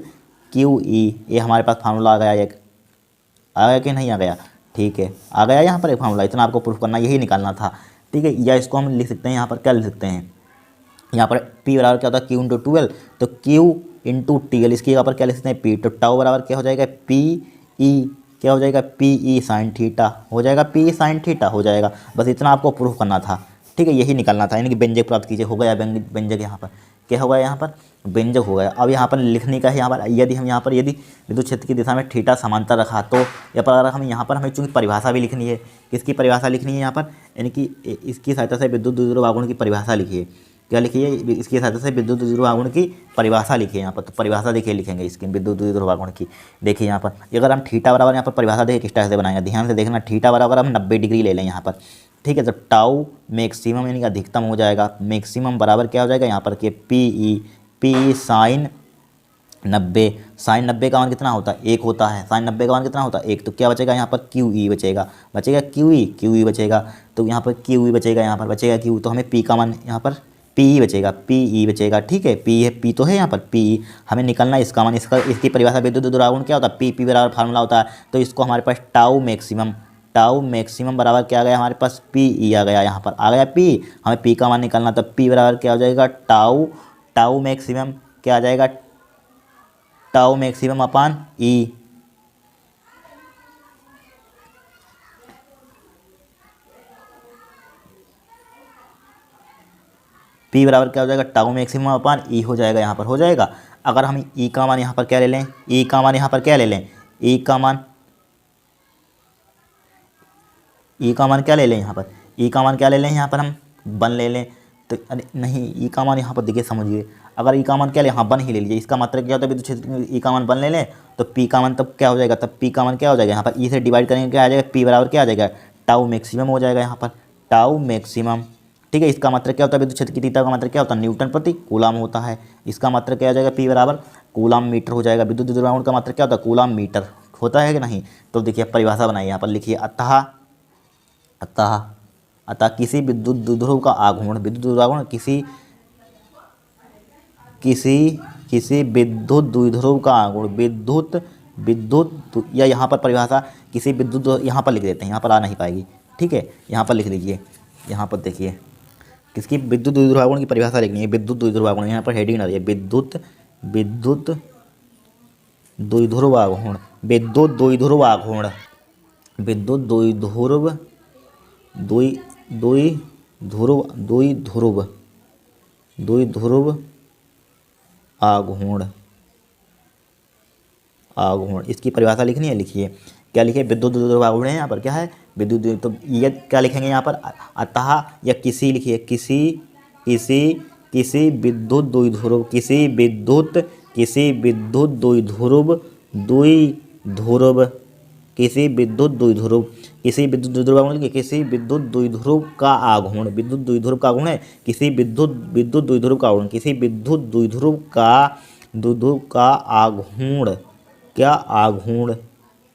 S1: QE, ये हमारे पास फार्मूला आ गया, एक आ गया कि नहीं आ गया, ठीक है, आ गया यहाँ पर एक फार्मूला, इतना आपको प्रूफ करना, यही निकालना था, ठीक है। या इसको हम लिख सकते हैं यहाँ पर, क्या लिख सकते हैं यहाँ पर, P बराबर क्या होता है, Q इंटू 12, तो Q इंटू TL, इसकी जगह पर क्या लिख सकते हैं, P। तो टाउ बराबर क्या हो जाएगा, PE, क्या हो जाएगा, PE साइन थीटा हो जाएगा, PE साइन थीटा हो जाएगा। बस इतना आपको प्रूफ करना था, ठीक है, यही निकालना था, यानी कि व्यंजक प्राप्त कीजिए, हो गया व्यंजक यहाँ पर, क्या होगा यहाँ पर, व्यंजक हो गया। अब यहाँ पर लिखने का है, यहाँ पर यदि हम यहाँ पर यदि विद्युत क्षेत्र की दिशा में थीटा समांतर रखा तो या पर अगर हम यहाँ पर हमें चूंकि परिभाषा भी लिखनी है, किसकी परिभाषा लिखनी है यहाँ पर, यानी कि इसकी सहायता से विद्युत द्विध्रुव आघूर्ण की परिभाषा लिखिए। क्या लिखिए, इसकी सहायता से विद्युत द्विध्रुव आघूर्ण की परिभाषा लिखिए यहाँ पर। तो परिभाषा देखिए लिखेंगे इसकी विद्युत द्विध्रुव आघूर्ण की। देखिए यहाँ पर अगर हम थीटा बराबर यहाँ पर परिभाषा देखिए किस टाइप से बनाएंगे, ध्यान से देखना। थीटा बराबर हम 90 डिग्री ले लें यहाँ पर, ठीक है। तो टाउ मैक्सिमम यानी कि अधिकतम हो जाएगा, मैक्सिमम बराबर क्या हो जाएगा यहाँ पर कि पी साइन 90। साइन 90 का मान कितना होता है, 1 होता है। साइन 90 का मान कितना होता है, 1। तो क्या बचेगा यहाँ पर, क्यू ई बचेगा, क्यू ई बचेगा। तो यहाँ पर क्यू ई बचेगा, यहाँ पर बचेगा क्यू। तो हमें पी का मान यहाँ पर पी ई बचेगा, ठीक है। पी है, पी तो है यहाँ पर पी, हमें निकलना इसका मान। इसकी परिभाषा विद्युत द्विध्रुव आघूर्ण क्या होता है, पी बराबर फार्मूला होता है। तो इसको हमारे पास टाउ मैक्सिमम बराबर क्या आ गया हमारे पास, पी ई आ गया, यहाँ पर आ गया पी। हमें पी का मान निकालना, तो पी बराबर क्या हो जाएगा, टाउ मैक्सिमम क्या आ जाएगा, टाउ मैक्सिमम अपान ई। पी बराबर क्या हो जाएगा, टाउ मैक्सिमम अपान ई हो जाएगा, यहाँ पर हो जाएगा। अगर हम ई का मान यहाँ पर क्या ले लें, ई का मान यहाँ पर क्या ले लें, ई का मान क्या ले लें यहाँ पर, ई का मान क्या ले लें यहाँ पर हम 1 ले लें। तो अरे नहीं, ई का मान यहाँ पर देखिए समझिए, अगर ई का मान क्या ले, हाँ 1 ही ले लीजिए। इसका मतलब क्या होता है, विद्युत क्षेत्र में ई का मान 1 ले लें तो पी का मान तब क्या हो जाएगा, तब पी का मान क्या हो जाएगा यहाँ पर, ई से डिवाइड करेंगे क्या आ जाएगा, पी बराबर क्या आ जाएगा, टाउ मैक्सिमम हो जाएगा यहाँ पर, टाउ मैक्सिमम, ठीक है। इसका मतलब क्या होता है, विद्युत क्षेत्र की तीव्रता का मतलब क्या होता है, न्यूटन प्रति कूलाम होता है। इसका मतलब क्या हो जाएगा, पी बराबर कूलाम मीटर हो जाएगा। विद्युत द्विध्रुव आघूर्ण का मतलब क्या होता है, कूलाम मीटर होता है कि नहीं। तो देखिए परिभाषा बनाइए, यहाँ पर लिखिए अतः किसी विद्युत द्विध्रुव का आघूर्ण, विद्युत द्विध्रुव आघूर्ण किसी विद्युत द्विध्रुव का आघूर्ण, विद्युत या यहाँ पर परिभाषा किसी विद्युत, यहाँ पर लिख देते हैं, यहाँ पर आ नहीं पाएगी, ठीक है। यहाँ पर लिख लीजिए, यहाँ पर देखिए किसकी विद्युत द्विध्रुव आघूर्ण की परिभाषा लिखनी है, विद्युत द्विध्रुव आघूर्ण, यहाँ पर हेडिंग डालिए विद्युत द्विध्रुव आघूर्ण, द्विध्रुव आघूर्ण, इसकी परिभाषा लिखनी है। लिखिए क्या लिखिए, विद्युत द्विध्रुव आघूर्ण है, यहाँ पर क्या है, विद्युत। तो ये क्या लिखेंगे यहाँ पर, अतः या किसी लिखिए, किसी विद्युत द्विध्रुव, किसी विद्युत द्विध्रुव का आघूर्ण, विद्युत द्विध्रुव का आघूर्ण है, किसी विद्युत द्विध्रुव का आघूर्ण, किसी विद्युत द्विध्रुव का आघूर्ण, क्या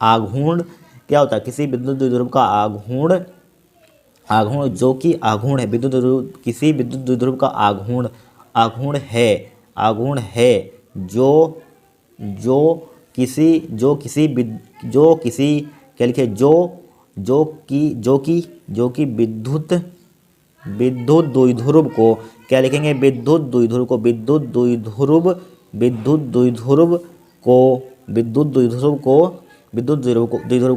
S1: आघूर्ण क्या होता है, किसी विद्युत द्विध्रुव का आघूर्ण जो कि आघूर्ण है, किसी विद्युत द्विध्रुव का आघूर्ण है जो किसी क्या लिखे, जो कि विद्युत द्विध्रुव को क्या लिखेंगे, विद्युत द्विध्रुव को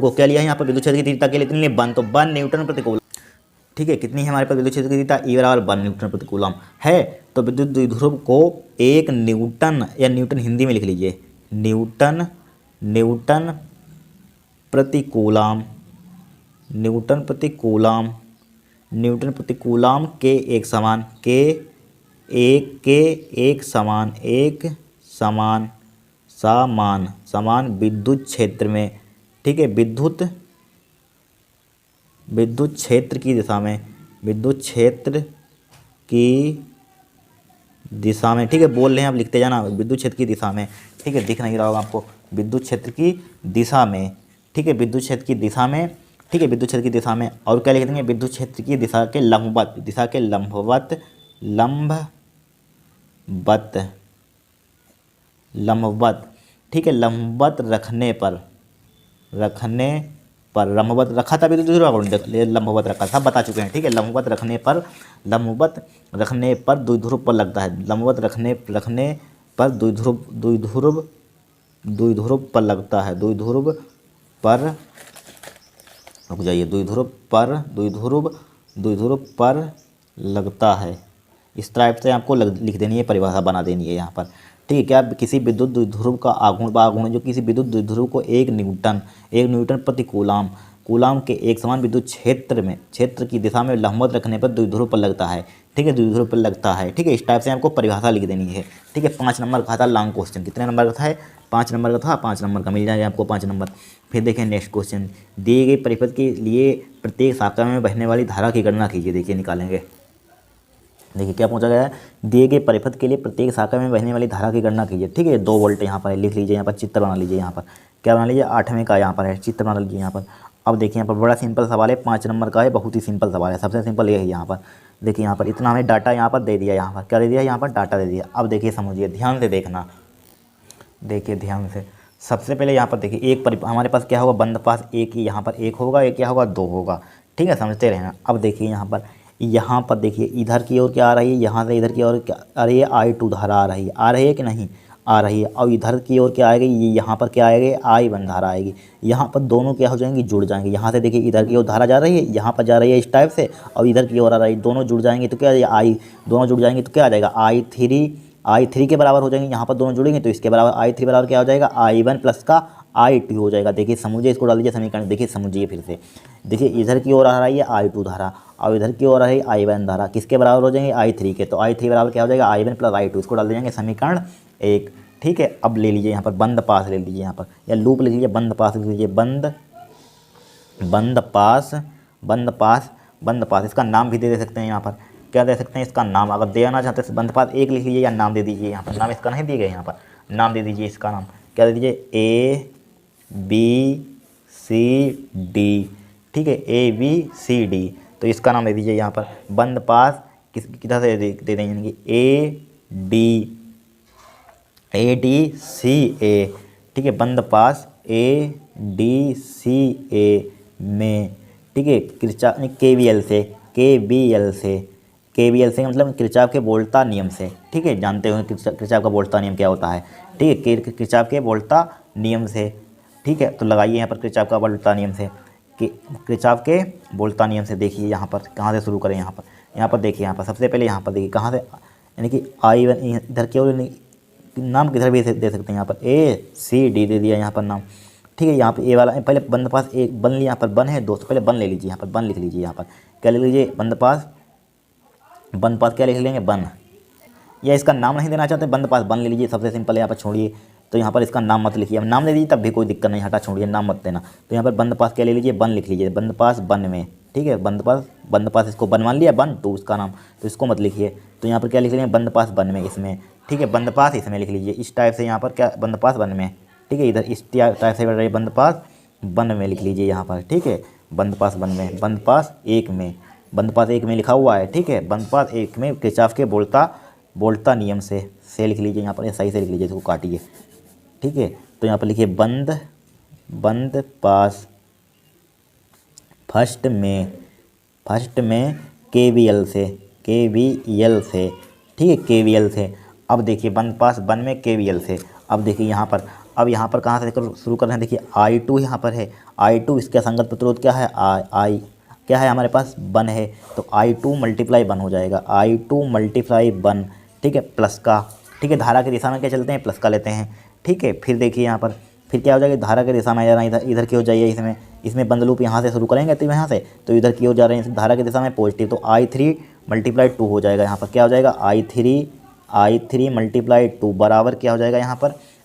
S1: क्या लिया है यहाँ पर, विद्युत क्षेत्र की तीव्रता के लिए कितनी 1, तो 1 न्यूटन प्रति कूलम, ठीक है। कितनी है हमारे पास विद्युत क्षेत्र की तीव्रता, ई बराबर 1 न्यूटन प्रति कूलम है। तो विद्युत द्विध्रुव को 1 न्यूटन, या न्यूटन हिंदी में लिख लीजिए, न्यूटन प्रति कूलम के एक समान विद्युत क्षेत्र में, ठीक है, विद्युत क्षेत्र की दिशा में, ठीक है। बोल रहे हैं आप, लिखते जाना, विद्युत क्षेत्र की दिशा में, ठीक है। दिख नहीं रहा होगा आपको, विद्युत क्षेत्र की दिशा में, ठीक है, विद्युत क्षेत्र की दिशा में, ठीक है, विद्युत क्षेत्र की दिशा में। और क्या लिख देंगे, विद्युत क्षेत्र की दिशा के लंबवत, ठीक है। लंबवत रखने पर लंबवत रखा था विद्युत द्विध्रुव आघूर्ण, लंबवत रखा था, बता चुके हैं, ठीक है। लंबवत रखने पर द्विध्रुव पर लगता है, लंबवत रखने पर द्विध्रुव पर लगता है, द्विध्रुव पर लगता है, इस टाइप से आपको लिख देनी है, परिभाषा बना देनी है यहाँ पर। ठीक है, क्या किसी विद्युत द्विध्रुव का आघूर्ण व आघूर्ण जो किसी विद्युत द्विध्रुव को 1 न्यूटन प्रति कूलाम के एक समान विद्युत क्षेत्र की दिशा में लंबवत रखने पर द्विध्रुव पर लगता है। ठीक है, द्विध्रुव पर लगता है। ठीक है, इस टाइप से आपको परिभाषा लिख देनी है। ठीक है, 5 नंबर का था लॉन्ग क्वेश्चन। कितने नंबर का था? 5 नंबर का था। 5 नंबर का मिल जाएगा आपको 5 नंबर। फिर देखें नेक्स्ट क्वेश्चन, दिए गए परिपथ के लिए प्रत्येक शाखा में बहने वाली धारा की गणना कीजिए। देखिए निकालेंगे। देखिए क्या पूछा गया है, दिए गए परिपथ के लिए प्रत्येक शाखा में बहने वाली धारा की गणना कीजिए। ठीक है, 2 वोल्ट यहाँ पर है, लिख लीजिए। यहाँ पर चित्र बना लीजिए। यहाँ पर क्या बना लीजिए? 8वें का यहाँ पर है, चित्र बना लीजिए यहाँ पर। अब देखिए यहाँ पर बड़ा सिंपल सवाल है, 5 नंबर का है, बहुत ही सिंपल सवाल है। सबसे सिंपल ये है यहाँ पर। देखिए यहाँ पर इतना हमें डाटा यहाँ पर दे दिया। यहाँ पर क्या दे दिया? यहाँ पर डाटा दे दिया। अब देखिए समझिए, ध्यान से देखना। देखिए ध्यान से, सबसे पहले यहाँ पर देखिए हमारे पास क्या होगा? बंद पास एक ही यहाँ पर 1 होगा, एक क्या होगा? 2 होगा। ठीक है, समझते रहना। अब देखिए यहाँ पर देखिए इधर की ओर क्या आ रही है? यहाँ से इधर की ओर क्या आ रही है? I2 धारा आ रही है कि नहीं? आ रही है। और इधर की ओर क्या आएगी? यहाँ पर क्या आएगी? I1 धारा आएगी। यहाँ पर दोनों क्या हो जाएंगी? जुड़ जाएंगे। यहाँ से देखिए इधर की ओर धारा जा रही है, यहाँ पर जा रही है इस टाइप से, और इधर की ओर आ रही है। दोनों जुड़ जाएंगे तो क्या आ जाएगा? दोनों जुड़ जाएंगे तो क्या आ जाएगा? I3 के बराबर हो जाएंगे। यहाँ पर दोनों जुड़ेंगे तो इसके बराबर I3 बराबर क्या हो जाएगा? I1 प्लस का I2 हो जाएगा। देखिए समझिए, इसको डाल दीजिए समीकरण। देखिए समझिए फिर से। देखिए इधर की ओर आ रही है I2 धारा और इधर की ओर आ रही है I1 धारा। किसके बराबर हो जाएंगे? I3 के। तो I3 बराबर क्या हो जाएगा? I1 plus I2। इसको डाल देंगे समीकरण 1। ठीक है, अब ले लीजिए यहाँ पर बंद पास ले लीजिए यहाँ पर, या लूप लिख लीजिए, बंद पास लिख लीजिए। बंद पास इसका नाम भी दे सकते हैं। यहाँ पर क्या दे सकते हैं? इसका नाम अगर देना चाहते हैं बंद पास 1 लिख लीजिए, या नाम दे दीजिए। यहाँ पर नाम इसका नहीं दिए गए, यहाँ पर नाम दे दीजिए। इसका नाम क्या दे दीजिए? ABCD। ठीक है, ABCD। तो इसका नाम दे दीजिए यहाँ पर बंद पास। किधर से दे देंगे? यानी कि ADCA। ठीक है, बंद पास ADCA में। ठीक है, किरचॉफ KVL से मतलब किरचॉफ के वोल्टा नियम से। ठीक है, जानते हो किरचॉफ का वोल्टा नियम क्या होता है? ठीक है, किरचॉफ के वोल्टा नियम से। ठीक है, तो लगाइए यहाँ पर किरचॉफ का वोल्टा नियम से, कि किरचॉफ के वोल्टा नियम से। देखिए यहाँ पर कहाँ से शुरू करें? यहाँ पर देखिए, यहाँ पर सबसे पहले यहाँ पर देखिए कहाँ से, यानी कि I1 इधर की ओर, नाम किधर भी दे सकते हैं। यहाँ पर ACD दे दिया यहाँ पर नाम। ठीक है, यहाँ पे ए वाला पहले बंद पास एक बन लिया। यहाँ पर बन है दोस्तों, पहले बन ले लीजिए। यहाँ पर बन लिख लीजिए। यहाँ पर क्या लिख लीजिए? बंद पास क्या लिख लेंगे? बन। या इसका नाम नहीं देना चाहते, बंद पास बन ले लीजिए। सबसे सिंपल है, यहाँ पर छोड़िए। तो यहाँ पर इसका नाम मत लिखिए। अब नाम दे दीजिए तब भी कोई दिक्कत नहीं, हटा छोड़िए, नाम मत देना। तो यहाँ पर बंद पास क्या ले लीजिए? बन लिख लीजिए। बंद पास बन में। ठीक है, बंद पास इसको बन मान लिया, बन टू इसका नाम, तो इसको मत लिखिए। तो यहाँ पर क्या लिख लेंगे? बंद पास बन में, इसमें। ठीक है, बंद पास इसमें लिख लीजिए। इस टाइप से यहाँ पर क्या? बंद पास बन में। ठीक है, इधर इस टाइप से बढ़ रही है, बंद पास बन में लिख लीजिए यहाँ पर। ठीक है, बंद पास बन में, बंद पास 1 में, बंद पास 1 में लिखा हुआ है। ठीक है, बंद पास 1 में किरचॉफ के वोल्टा नियम से लिख लीजिए। यहाँ पर सही से लिख लीजिए, इसको काटिए। ठीक है, तो यहाँ पर लिखिए बंद पास फर्स्ट में KVL से। ठीक है, KVL से। अब देखिए बंद पास बन में KVL से। अब देखिए यहाँ पर कहाँ से शुरू कर रहे हैं? देखिए I2 यहाँ पर है। I2 इसका संगत प्रतिरोध क्या है? I क्या है हमारे पास? बन है। तो I2 मल्टीप्लाई बन हो जाएगा। I2 मल्टीप्लाई बन। ठीक है, प्लस का। ठीक है, धारा की दिशा में क्या चलते हैं? प्लस का लेते हैं। ठीक है, फिर देखिए यहाँ पर फिर क्या हो जाएगा? धारा की दिशा में जा रहा है, इधर की ओर जाइए। इसमें बंद लूप यहाँ से शुरू करेंगे तो यहाँ से, तो इधर की ओर जा रहे हैं, धारा की दिशा में पॉजिटिव। तो I3 मल्टीप्लाई 2 हो जाएगा। यहाँ पर क्या हो जाएगा? I3 मल्टीप्लाई 2 बराबर क्या हो जाएगा?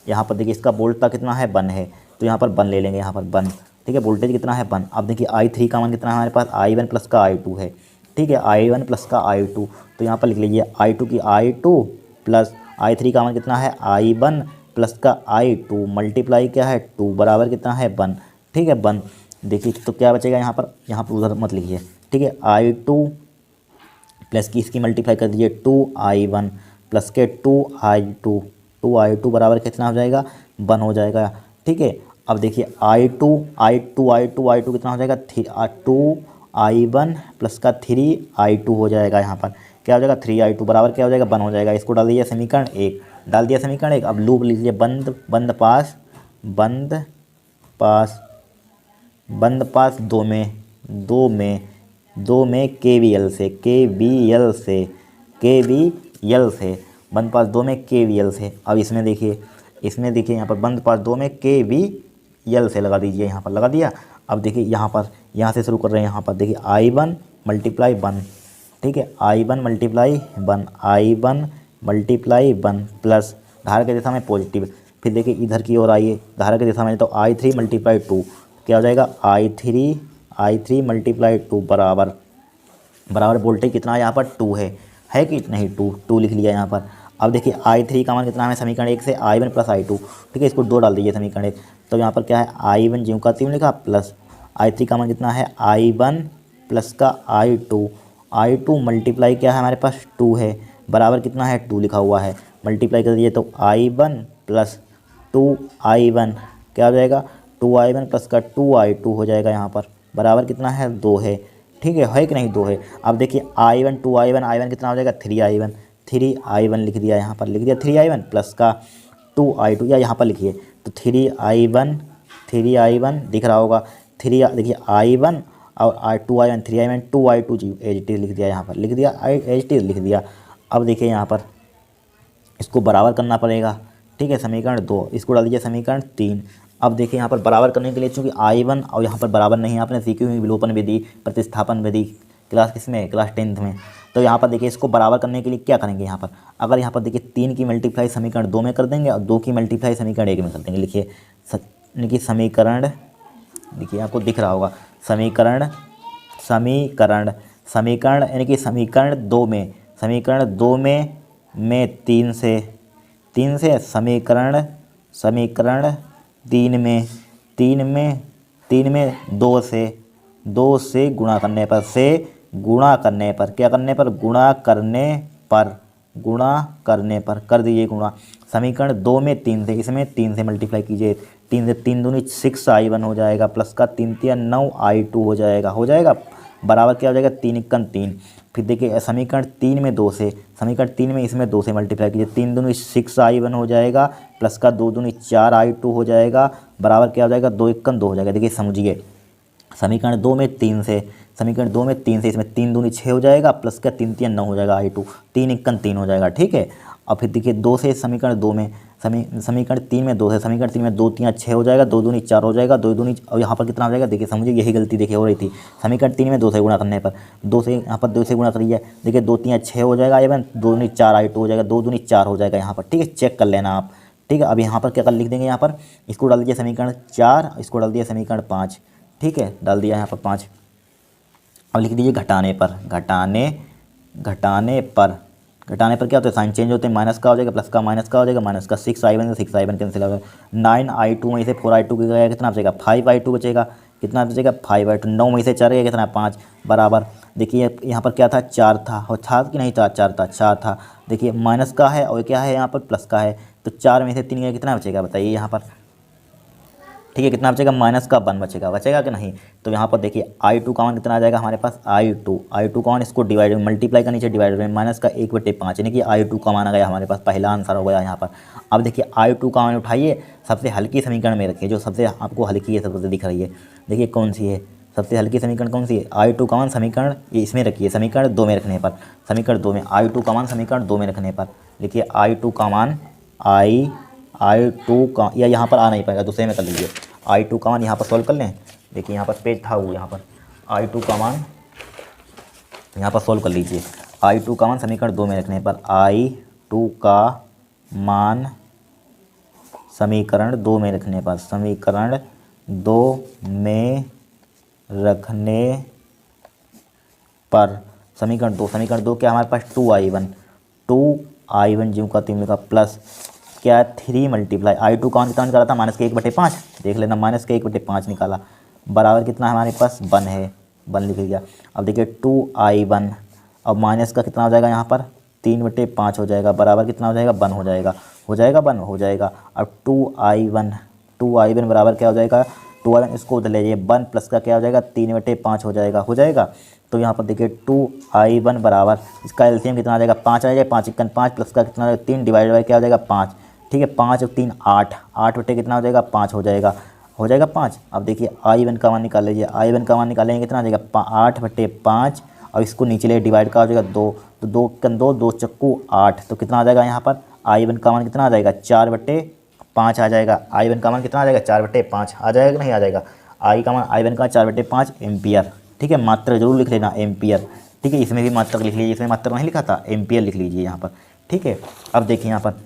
S1: यहाँ पर देखिए इसका वोल्टा कितना है? बन है। तो यहाँ पर बन ले लेंगे, यहाँ पर बन। ठीक है, वोल्टेज कितना है? बन। अब देखिए I3 का मान कितना है हमारे पास? I1 प्लस का I2 है। ठीक है, I1 प्लस का I2। तो यहाँ पर लिख लीजिए I2 की I2 प्लस I3 का मान कितना है? I1 प्लस का I2 मल्टीप्लाई क्या है? 2 बराबर कितना है? बन। ठीक है, बन। देखिए तो क्या बचेगा यहाँ पर उधर मत लिखिए। ठीक है, I2 प्लस की इसकी मल्टीप्लाई कर दीजिए 2I1 प्लस के 2I2 बराबर कितना हो जाएगा? बन हो जाएगा। ठीक है, अब देखिए I2 कितना हो जाएगा? 2I1 प्लस का 3I2 हो जाएगा। यहाँ पर क्या हो जाएगा? 3I2 बराबर क्या हो जाएगा? बन हो जाएगा। इसको डाल दीजिए समीकरण 1। डाल दिया समीकरण 1। अब लूप लीजिए, बंद पास 2 में KVL से। KVL से, बंद पास 2 में KVL से। अब इसमें देखिए यहाँ पर बंद पास 2 में KVL से लगा दीजिए, यहाँ पर लगा दिया। अब देखिए यहाँ से शुरू कर रहे हैं, यहाँ पर देखिए I1 मल्टीप्लाई 1, ठीक है, I1 मल्टीप्लाई 1 प्लस धारा की दिशा में पॉजिटिव। फिर देखिए इधर की ओर आइए, धारा की दिशा में तो I3 मल्टीप्लाई 2 क्या हो जाएगा, I3 मल्टीप्लाई 2 बराबर वोल्टेज कितना है यहाँ पर 2 है कि नहीं, 2 लिख लिया यहाँ पर। अब देखिए I3 का मान कितना है समीकरण 1 से, I1 प्लस I2, ठीक है, इसको 2 डाल दीजिए समीकरण 1। तो यहाँ पर क्या है I1 ज्यों का त्यों लिखा प्लस I3 का मान कितना है I1 प्लस का I2 मल्टीप्लाई क्या है हमारे पास 2 है, बराबर कितना है 2 लिखा हुआ है, मल्टीप्लाई कर दीजिए तो I1 प्लस 2I1 क्या हो जाएगा 2I1 प्लस का 2I2 हो जाएगा, यहाँ पर बराबर कितना है 2 है, ठीक है कि नहीं 2 है। अब देखिए I1 2I1 कितना हो जाएगा 3I1 लिख दिया, यहाँ पर लिख दिया 3I1 प्लस का 2I2, या यहाँ पर लिखिए तो 3I1 दिख रहा होगा, देखिए I1 और 2I1 3I1 2I2 as it is लिख दिया, यहाँ पर लिख दिया एज इट इज़ लिख दिया। अब देखिए यहाँ पर इसको बराबर करना पड़ेगा, ठीक है, समीकरण 2 इसको डाल दीजिए समीकरण 3। अब देखिए यहाँ पर बराबर करने के लिए चूँकि I1 और यहाँ पर बराबर नहीं है, आपने सीखी हुई विलोपन विधि, प्रतिस्थापन विधि क्लास 10th में। तो यहाँ पर देखिए इसको बराबर करने के लिए क्या करेंगे, यहाँ पर अगर यहाँ पर देखिए 3 की मल्टीप्लाई समीकरण 2 में कर देंगे और 2 की मल्टीप्लाई समीकरण 1 में कर देंगे। लिखिए समीकरण, देखिए आपको दिख रहा होगा समीकरण यानी कि समीकरण 2 में 3 से समीकरण 3 में 2 से गुणा करने पर कर दीजिए गुणा। समीकरण 2 में 3 से, इसमें 3 से मल्टीप्लाई कीजिए, 3 से 3 दूनी 6I1 हो जाएगा प्लस का 3 तिया 9I2 हो जाएगा बराबर क्या हो जाएगा 3 एकन 3। फिर देखिए समीकरण 3 में 2 से, समीकरण 3 में इसमें 2 से मल्टीप्लाई कीजिए, 3 दूनी 6I1 हो जाएगा प्लस का 2 दूनी 4I2 हो जाएगा बराबर क्या हो जाएगा 2 एकन 2 हो जाएगा। देखिए समझिए समीकरण 2 में 3 से इसमें 3 दूनी 6 हो जाएगा प्लस का 3 तिया 9 हो जाएगा I2, 3 एकन 3 हो जाएगा, ठीक है। और फिर देखिए 2 से समीकरण 2 में समीकरण 3 में 2 से, समीकरण 3 में 2 तिया 6 हो जाएगा, 2 दूनी 4 हो जाएगा, 2 दूनी और यहाँ पर कितना हो जाएगा, देखिए समझिए यही गलती देखिए हो रही थी। समीकरण 3 में 2 से गुणा करने पर 2 से यहाँ पर 2 से गुणा करिए, देखिए 2 तिया 6 हो जाएगा I1, 2 दूनी 4I2 हो जाएगा, 2 दूनी 4 हो जाएगा यहाँ पर, ठीक है, चेक कर लेना आप, ठीक है। अब यहाँ पर क्या कर लिख देंगे, यहाँ पर इसको डाल दीजिए समीकरण 4, इसको डाल दिया समीकरण 5, ठीक है, डाल दिया यहाँ पर 5। अब लिख दीजिए घटाने पर क्या होता है साइन चेंज होते हैं, माइनस का हो जाएगा प्लस का माइनस का हो जाएगा, माइनस का 6I1 से 6I1 कैंसिल हो जाएगा, 9I2 में से 4I2 की गया कितना बचेगा 5I2 बचेगा, कितना बचेगा 5I2, 9 में से 4 गया कितना 5 बराबर। देखिए यहाँ पर क्या था 4 था, और था कि नहीं था 4 था, देखिए माइनस का है और क्या है यहाँ पर प्लस का है, तो 4 में से 3 गया कितना बचेगा बताइए यहाँ पर, ठीक है, कितना बचेगा माइनस का 1 बचेगा कि नहीं। तो यहाँ पर देखिए I2 का मान कितना आ जाएगा हमारे पास I2 का मान, इसको डिवाइड मल्टीप्लाई का नीचे डिवाइड में माइनस का 1/5 यानी कि I2 का मान आ गया हमारे पास, पहला आंसर हो गया यहाँ पर। अब देखिए I2 का मान उठाइए, सबसे हल्की समीकरण में रखिए, जो सबसे आपको हल्की है सबसे दिख रही है, देखिए कौन सी है सबसे हल्की समीकरण कौन सी है, I2 का मान समीकरण ये इसमें रखिए, समीकरण 2 में रखने पर, समीकरण 2 में I2 का मान समीकरण 2 में रखने पर लिखिए I2 का मान I2 का, या यहाँ पर आ नहीं पाएगा दूसरे में कर लीजिए, I2 का मान यहाँ पर सॉल्व कर लें, देखिए यहाँ पर पेज था वो, यहाँ पर I2 का मान यहाँ पर सॉल्व कर लीजिए। I2 का मान समीकरण 2 में रखने पर, I2 का मान समीकरण 2 में रखने पर, समीकरण 2 में रखने पर समीकरण 2 क्या हमारे पास 2I1 ज्यों का 3 का प्लस क्या 3 मल्टीप्लाई I2 का मान कितना निकाला था माइनस के 1/5, देख लेना माइनस के 1/5 निकाला, बराबर कितना हमारे पास 1 है, 1 लिख लिया। अब देखिए 2I1 अब माइनस का कितना हो जाएगा यहाँ पर 3/5 हो जाएगा, बराबर कितना हो जाएगा 1 हो जाएगा। अब 2I1 बराबर क्या हो जाएगा 2I1, इसको उधर ले जाइए 1 प्लस का क्या हो जाएगा 3/5 हो जाएगा। तो यहाँ पर देखिए 2I1 बराबर इसका एलसीएम कितना आ जाएगा 5 आ जाएगा, 5 एकन 5 प्लस का कितना 3 डिवाइड बाई क्या हो जाएगा 5, ठीक है, 5 और 3 8 बटे कितना हो जाएगा 5 हो जाएगा 5। अब देखिए I1 का मान निकाल लीजिए, I1 का मान निकालेंगे कितना आ जाएगा 8/5 और इसको नीचे ले डिवाइड का हो जाएगा 2, तो 2 2 चक्कू 8, तो कितना आ जाएगा यहाँ पर I1 का मान कितना आ जाएगा 4/5 आ जाएगा। I1 का मान कितना आ जाएगा 4/5 आ जाएगा कि नहीं आ जाएगा। I1 का 4/5 एम्पियर। ठीक है, मात्रक जरूर लिख लेना एम्पियर। ठीक है, इसमें भी मात्रक लिख लीजिए, इसमें मात्रक नहीं लिखा था, एम्पियर लिख लीजिए यहाँ पर। ठीक है, अब देखिए यहाँ पर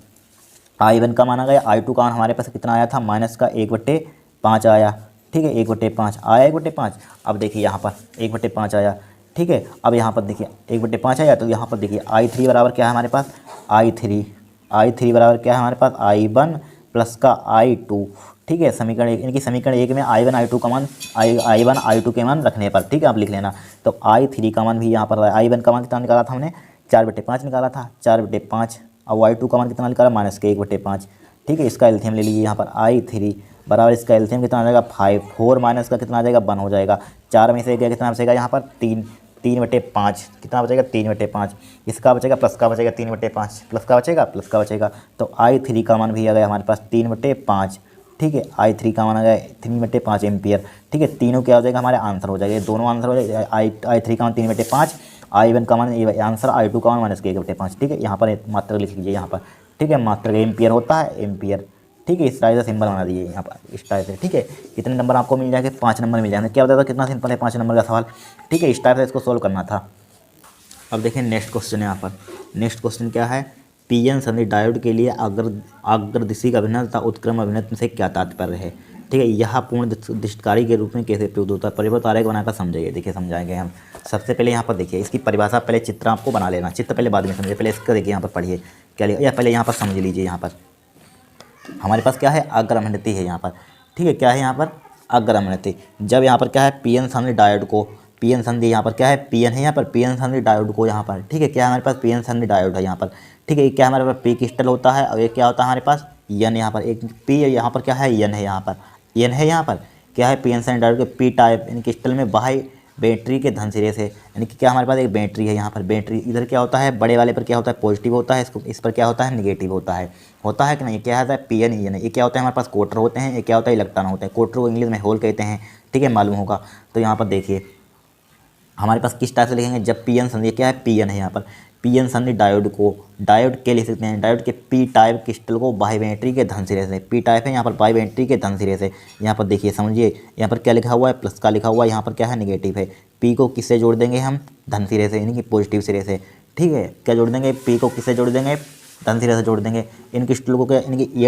S1: I1 का मान आ गया, I2 का मान हमारे पास कितना आया था माइनस का 1/5 आया। ठीक है, 1/5 आया, 1/5। अब देखिए यहाँ पर 1/5 आया। ठीक है, अब यहाँ पर देखिए 1/5 आया, तो यहाँ पर देखिए I3 बराबर क्या है हमारे पास, I3 बराबर क्या है हमारे पास I1 प्लस का I2। ठीक है, समीकरण एक, इनकी समीकरण एक में I1 I2 का मान I1 I2 के मान रखने पर, ठीक है, आप लिख लेना। तो I3 का मान भी यहाँ पर I1 का मान कितना निकाला था हमने 4/5 निकाला था, 4/5। अब Y2 का मान कितना निकाला माइनस के 1/5। ठीक है, इसका एल्सियम ले लीजिए यहाँ पर I3 बराबर इसका एल्सियम कितना आ जाएगा 5, 4 माइनस का कितना आ जाएगा 1 हो जाएगा। 4 में से गया कितना बचेगा यहाँ पर 3/5, कितना बचेगा 3/5। इसका बचेगा प्लस का बचेगा 3/5, प्लस का बचेगा। तो I3 का मान भी आ गया हमारे पास 3/5। ठीक है, I3 का मान आ गया 3/5 एम्पियर। ठीक है, तीनों क्या हो जाएगा हमारे आंसर हो जाएगा, दोनों आंसर हो जाएगा। I3 का मान 3/5, I1 का मान आंसर, I2 का मान माइनस के 1/5। ठीक है, यहाँ पर मात्रक लिख लीजिए यहाँ पर। ठीक है, मात्रक एम्पियर होता है, एम्पियर। ठीक है, इस तरह से सिंबल बना दीजिए यहाँ पर इस टाइप से। ठीक है, कितने नंबर आपको मिल जाएंगे 5 नंबर मिल जाएंगे। क्या बताया था कितना सिंपल है 5 नंबर का सवाल। ठीक है, इस टाइप से इसको सोल्व करना था। अब देखिए नेक्स्ट क्वेश्चन है यहाँ पर। नेक्स्ट क्वेश्चन क्या है, पीएन संधि डायोड के लिए अग्रदिशी अभिनय तथा उत्क्रम अभिनय से क्या तात्पर्य है। ठीक है, यह पूर्ण दृष्टकारी के रूप में कैसे प्रयुक्त होता है, परिवर्त आरेख बनाकर समझाइए। देखिए समझाएंगे हम। सबसे पहले यहाँ पर देखिए इसकी परिभाषा, पहले चित्र आपको बना लेना, चित्र पहले बाद में समझिए, पहले इसका देखिए यहाँ पर पढ़िए क्या लिखा, या पहले यहाँ पर समझ लीजिए। यहाँ पर हमारे पास क्या है अग्रमणिति है यहाँ पर। ठीक है, क्या है यहाँ पर अग्रमणिति। जब यहाँ पर क्या है पीएन संधि डायोड को, पीएन संधि यहाँ पर क्या है पीएन है यहाँ पर, पीएन संधि डायोड को यहाँ पर। ठीक है, क्या है हमारे पास पीएन संधि डायोड है यहाँ पर। ठीक है, क्या हमारे पास पी क्रिस्टल होता है और ये क्या होता है हमारे पास एन। यहाँ पर एक पी यहाँ पर क्या है एन है, यहाँ पर एन है। यहाँ पर क्या है पीएन संधि डायोड के पी टाइप इन क्रिस्टल में बाह्य बैटरी के धन सिरे से, यानी कि क्या हमारे पास एक बैटरी है यहाँ पर। बैटरी इधर क्या होता है बड़े वाले पर क्या होता है पॉजिटिव होता है, इसको इस पर क्या होता है निगेटिव होता है कि नहीं। क्या होता है पीएन ईएन। ये क्या होता है हमारे पास कोटर होते हैं, ये क्या होता है इलेक्ट्रॉन होते हैं। कोटर को इंग्लिश में होल कहते हैं। ठीक है, मालूम होगा। तो यहाँ पर देखिए हमारे पास किस टाइप से लिखेंगे, जब पीएन संधि क्या है पीएन है यहाँ पर, पीएन संधि डायोड को, डायोड के लिख सकते हैं, डायोड के पी टाइप क्रिस्टल को बाह्य बैटरी के धन सिरे से, पी टाइप है यहाँ पर बाह्य बैटरी के धन सिरे से। यहाँ पर देखिए समझिए, यहाँ पर क्या लिखा हुआ है प्लस का लिखा हुआ है, यहाँ पर क्या है निगेटिव है। पी को किससे जोड़ देंगे हम धन सिरे से, यानी कि पॉजिटिव सिरे से। ठीक है, क्या जोड़ देंगे पी को किससे जोड़ देंगे धन सिरे से जोड़ देंगे। इन क्रिस्टल को क्या यानी कि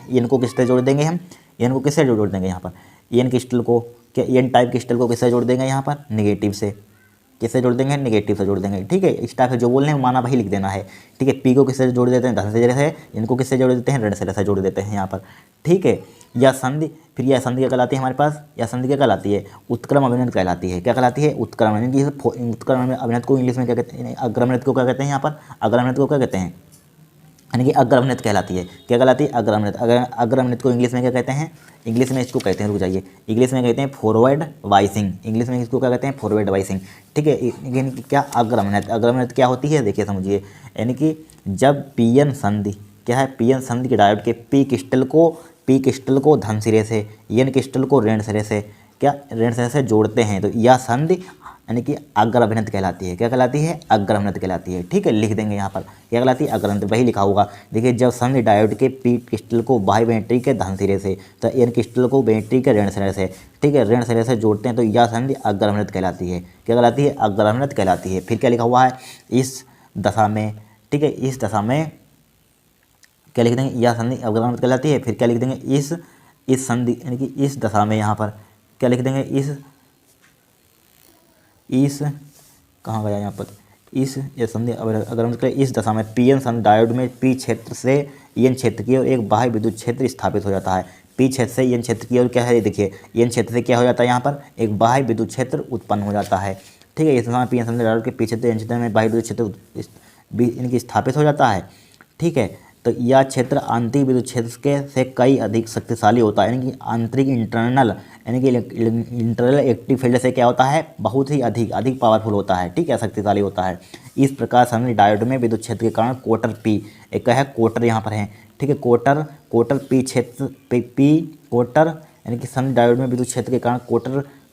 S1: एन को किससे जोड़ देंगे हम, एन को किससे जोड़ देंगे यहाँ पर, एन क्रिस्टल को क्या एन टाइप क्रिस्टल को किससे जोड़ देंगे यहाँ पर निगेटिव से, किससे जोड़ देंगे नेगेटिव से जोड़ देंगे। ठीक है, इस टाइप से जो बोल रहे हैं माना वही लिख देना है। ठीक है, पी को किससे जोड़ देते हैं धन सिरे से, इनको किससे जोड़ देते हैं ऋण सिरे से जोड़ देते हैं यहाँ पर। ठीक है, या संधि, फिर यह संधि क्या कहलाती है हमारे पास, या संधि क्या कहलाती है उत्क्रम अभिनय कहलाती है। क्या कहलाती है उत्क्रम अभिनय। उत्क्रम अभिनय को इंग्लिश में क्या कहते हैं, अग्रमणित को क्या कहते हैं यहाँ पर, अग्रमणित को क्या कहते हैं यानी कि अग्रमणित कहलाती है। क्या कहलाती है अग्रमणित। अग्रमणित को इंग्लिश में क्या कहते हैं, इंग्लिश में इसको कहते हैं, रुक जाइए, इंग्लिश में कहते हैं फॉरवर्ड वाइसिंग। इंग्लिश में इसको क्या कहते हैं फॉरवर्ड वाइसिंग। ठीक है, यानी कि क्या अग्रमणित, अग्रमणित क्या होती है देखिए समझिए, यानी कि जब पीएन संधि क्या है पीएन संधि के डायोड के पी क्रिस्टल को धन सिरे से, एन क्रिस्टल को ऋण सिरे से, क्या ऋण सिरे से जोड़ते हैं, तो यह संधि यानी कि अग्रमणित कहलाती है। क्या कहलाती है अग्रमणित कहलाती है। ठीक है, लिख देंगे यहाँ पर क्या कहलाती है अग्रमणित, वही लिखा होगा। देखिए जब संधि डायोड के पी क्रिस्टल को बाह्य बैटरी के धन सिरे से, तो एन क्रिस्टल को बैटरी के ऋण सिरे से, ठीक है ऋण सिरे से जोड़ते हैं, तो यह संधि अग्रमणित कहलाती है। क्या कहलाती है अग्रमणित कहलाती है। फिर क्या लिखा हुआ है इस दशा में, ठीक है इस दशा में क्या लिख देंगे यह संधि अग्रमणित कहलाती है। फिर क्या लिख देंगे इस संधि यानी कि इस दशा में, यहाँ पर क्या लिख देंगे इस कहाँ गया यहाँ पर इस ये संधि अग्रमणित इस दशा में पीएन संधि डायोड में पी क्षेत्र से एन क्षेत्र की ओर एक बाह्य विद्युत क्षेत्र स्थापित हो जाता है। पी क्षेत्र से एन क्षेत्र की ओर क्या है देखिए, एन क्षेत्र से क्या हो जाता है यहाँ पर एक बाह्य विद्युत क्षेत्र उत्पन्न हो जाता है। ठीक है, इस दशा में पीएन संधि डायोड के पी क्षेत्र एन क्षेत्र में बाह्य विद्युत क्षेत्र इनकी स्थापित हो जाता है। ठीक है, तो यह क्षेत्र आंतरिक विद्युत क्षेत्र के से कई अधिक शक्तिशाली होता है, यानी कि आंतरिक इंटरनल यानी कि इंटरनल एक्टिव फील्ड से क्या होता है बहुत ही अधिक पावरफुल होता है। ठीक है, शक्तिशाली होता है। इस प्रकार संधि डायोड में विद्युत क्षेत्र के कारण कोटर पी, एक है कोटर यहाँ पर है। ठीक है, कोटर पी क्षेत्र पी कोटर यानी कि संधि डायोड में विद्युत क्षेत्र के कारण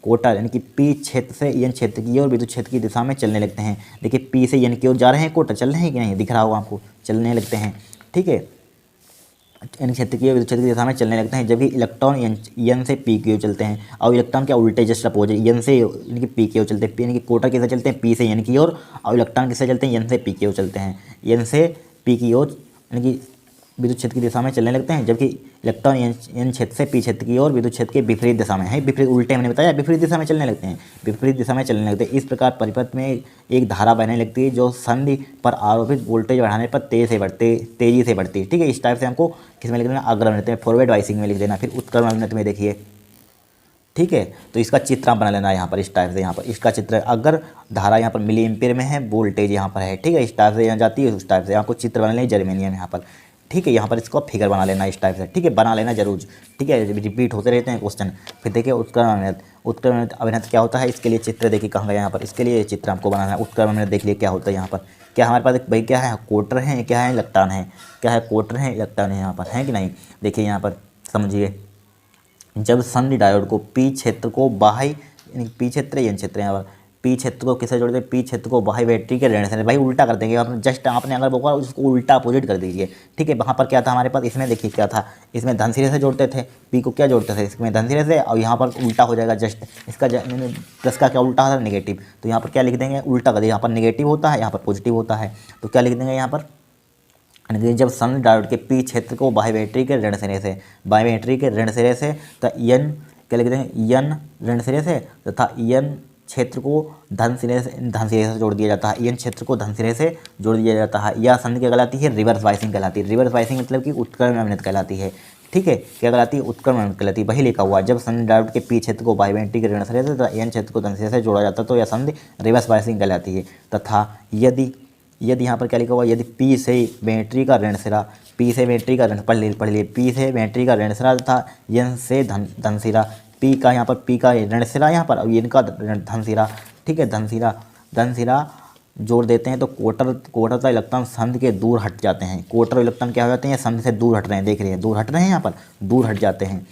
S1: कोटर यानी कि पी क्षेत्र से एन क्षेत्र की ओर विद्युत क्षेत्र की दिशा में चलने लगते हैं। देखिए पी से एन की ओर जा रहे हैं, कोटर चल रहे हैं कि नहीं, दिख रहा होगा आपको, चलने लगते हैं। ठीक है, एन क्षेत्र की विद्युत क्षेत्र की दिशा में चलने लगते हैं, जबकि इलेक्ट्रॉन एन से पी की ओर चलते हैं। और इलेक्ट्रॉन क्या उल्टे जस्ट अपोजिट, एन से यानी पी की ओर चलते हैं, यानी कि कोटर किससे चलते हैं, पी से एन की ओर, और इलेक्ट्रॉन किससे चलते हैं, एन से पी की ओर चलते हैं। एन से पी की ओर यानी कि विद्युत क्षेत्र की दिशा में चलने लगते हैं, जबकि इलेक्ट्रॉन एन क्षेत्र से पी क्षेत्र की ओर विद्युत क्षेत्र के विपरीत दिशा में है, विपरीत उल्टे मैंने बताया, विपरीत दिशा में चलने लगते हैं, विपरीत दिशा में चलने लगते हैं। इस प्रकार परिपथ में एक धारा बहने लगती है जो संधि पर आरोपित वोल्टेज बढ़ाने पर तेजी से बढ़ती है। ठीक है, इस टाइप से हमको किस में लिख देना, अग्रम में, फॉरवर्ड वाइसिंग में लिख देना, फिर उत्क्रम अवनति में देखिए। ठीक है, तो इसका चित्र आप बना लेना यहाँ पर, इस टाइप से, यहाँ पर इसका चित्र, अगर धारा यहाँ पर मिली एम्पीयर में है, वोल्टेज यहाँ पर है। ठीक है, इस टाइप से यहाँ जाती है, उस टाइप से आपको चित्र बना लेना जर्मेनियम यहाँ पर। ठीक है, यहाँ पर इसको फिगर बना लेना इस टाइप से। ठीक है, बना लेना जरूर। ठीक है, रिपीट होते रहते हैं क्वेश्चन। फिर देखिए उत्क्रम अभिनत क्या होता है, इसके लिए चित्र देखिए कहाँ गया यहाँ पर, इसके लिए चित्र आपको बनाना है। उत्क्रम अभिनत देख लिए क्या होता है यहाँ पर, क्या हमारे पास भाई क्या है, कोटर है, क्या है इलेक्ट्रॉन है, क्या है कोटर है इलेक्ट्रॉन है यहाँ पर, है कि नहीं। देखिए यहाँ पर समझिए, जब संधि डायोड को पी क्षेत्र को बाह्य यानी पी क्षेत्र एन क्षेत्र यहाँ पर पी क्षेत्र को किससे जोड़ते हैं, पी क्षेत्र को बाह्य बैटरी के ऋण से, भाई उल्टा कर देंगे आपने, जस्ट आपने अगर बोला उसको उल्टा अपोजिट कर दीजिए। ठीक है, वहाँ पर क्या था हमारे पास, इसमें देखिए क्या था, इसमें धन सिरे से जोड़ते थे, पी को क्या जोड़ते थे, इसमें धन सिरे से, और यहाँ पर उल्टा हो जाएगा जस्ट, इसका प्लस का क्या उल्टा होता है, नेगेटिव, तो यहाँ पर क्या लिख देंगे, उल्टा कर देंगे, यहाँ पर नेगेटिव होता है, यहाँ पर पॉजिटिव होता है, तो क्या लिख देंगे यहाँ पर, जब संधि डायोड के पी क्षेत्र को बाह्य बैटरी के ऋण सिरे से, बाह्य बैटरी के ऋण सिरे से, तो एन क्या लिख देंगे, एन ऋण सिरे से तथा एन क्षेत्र को धन सिरे से जोड़ दिया जाता है, एन क्षेत्र को धन सिरे से जोड़ दिया जाता है। यह संधि क्या कहलाती है, रिवर्स वाइसिंग कहलाती है। रिवर्स वाइसिंग मतलब कि उत्क्रमण अभिनत कहलाती है। ठीक है, क्या कहलाती है, उत्क्रमण अभिनत कहलाती है। वही लिखा हुआ, जब संधि डायोड के पी क्षेत्र को बाह्य बैटरी के ऋण सिरे से तथा एन क्षेत्र को धन सिरे से जोड़ा जाता है तो यह संधि रिवर्स वाइसिंग कहलाती है। तथा यदि यहाँ पर क्या लिखा हुआ, यदि पी से बैटरी का ऋण सिरा, पी से बैटरी का ऋण, पढ़ लिए, पी से बैटरी का ऋण सिरा तथा एन से धन सिरा, पी का यहाँ पर पी का ऋण सिरा यहाँ पर, और एन का धन सिरा। ठीक है, धन सिरा जोड़ देते हैं तो कोटर का इलेक्ट्रॉन संधि के दूर हट जाते हैं। कोटर इलेक्ट्रॉन क्या हो जाते हैं, संधि से दूर हट रहे हैं, देख रहे हैं दूर हट रहे हैं, यहाँ पर दूर हट जाते हैं।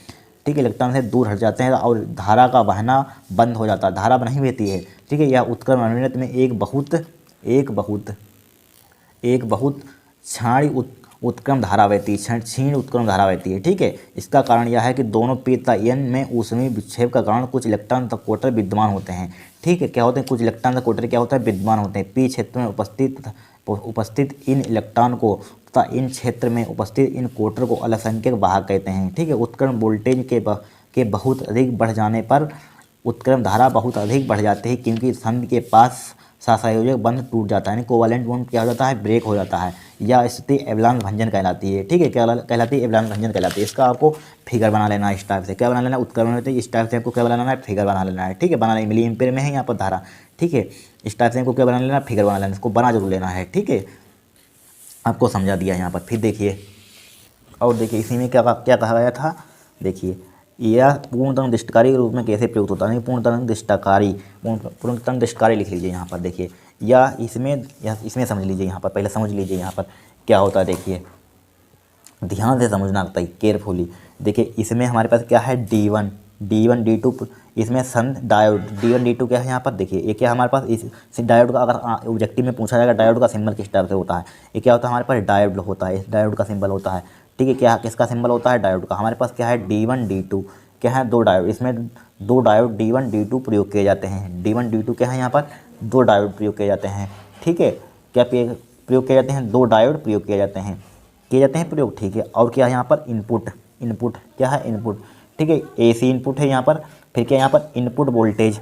S1: ठीक है, इलेक्ट्रॉन से दूर हट जाते हैं और धारा का बहना बंद हो जाता है, धारा नहीं बहती है। ठीक है, यह उत्क्रमण अभिनत में एक बहुत क्षीण उत्क्रम धारा बहती है, क्षीण उत्क्रम धारा बहती है। ठीक है, इसका कारण यह है कि दोनों पी तथा एन में ऊष्मीय विक्षेप का कारण कुछ इलेक्ट्रॉन तथा कोटर विद्यमान होते हैं। ठीक है, क्या होते हैं, कुछ इलेक्ट्रॉन तथा कोटर क्या होता है, विद्यमान होते हैं। पी क्षेत्र में उपस्थित इन इलेक्ट्रॉन को तथा इन क्षेत्र में उपस्थित इन कोटर को अलसंख्यक वाहक कहते हैं। ठीक है, उत्क्रमण वोल्टेज के बहुत अधिक बढ़ जाने पर उत्क्रमण धारा बहुत अधिक बढ़ जाती है, क्योंकि संधि के पास सहसंयोजक बंध टूट जाता है, यानी कोवैलेंट बॉन्ड क्या हो जाता है, ब्रेक हो जाता है। यह स्थिति एवलांस भंजन कहलाती है। ठीक है, क्या कहलाती है, एवलांस भंजन कहलाती है। इसका आपको फिगर बना लेना है इस टाइप से, क्या बना लेना है, उत्क्रमण होते हैं इस टाइप से आपको क्या बनाना है, फिगर बना लेना है। ठीक है, बना लेना, मिली एम्पीयर में है यहाँ पर धारा। ठीक है, इस टाइप से आपको क्या बना लेना है, फिगर बना लेना, इसको बना जरूर लेना है। ठीक है, आपको समझा दिया यहाँ पर। फिर देखिए, और देखिए इसी में क्या कहा गया था, देखिए यह पूर्ण तरंग दृष्टकारी के रूप में कैसे प्रयुक्त होता है, पूर्ण तरंग दृष्टकारी लिख लीजिए यहाँ पर। देखिए या इसमें समझ लीजिए यहाँ पर, पहले समझ लीजिए यहाँ पर क्या होता है। देखिए ध्यान से समझना होता है, केयरफुली। देखिए इसमें हमारे पास क्या है, D1 D2, इसमें संध डायोड D1 D2 क्या है यहाँ पर। देखिए ये क्या हमारे पास, इस डायोड का अगर ऑब्जेक्टिव में पूछा जाएगा डायोड का सिंबल किस टाइप से होता है, ये क्या होता है हमारे पास, डायोड होता है, इस डायोड का सिंबल होता है। ठीक है, क्या किसका सिंबल होता है, डायोड का। हमारे पास क्या है, D1 D2 क्या है, दो डायोड, इसमें दो डायोड D1 D2 प्रयोग किए जाते हैं। D1 D2 क्या है यहाँ पर, दो डायोड प्रयोग किए जाते हैं। ठीक है, क्या प्रयोग किए जाते हैं, दो डायोड प्रयोग किए जाते हैं प्रयोग। ठीक है, और क्या है यहाँ पर, इनपुट क्या है, इनपुट। ठीक है, AC इनपुट है यहाँ पर। फिर क्या यहाँ पर, इनपुट वोल्टेज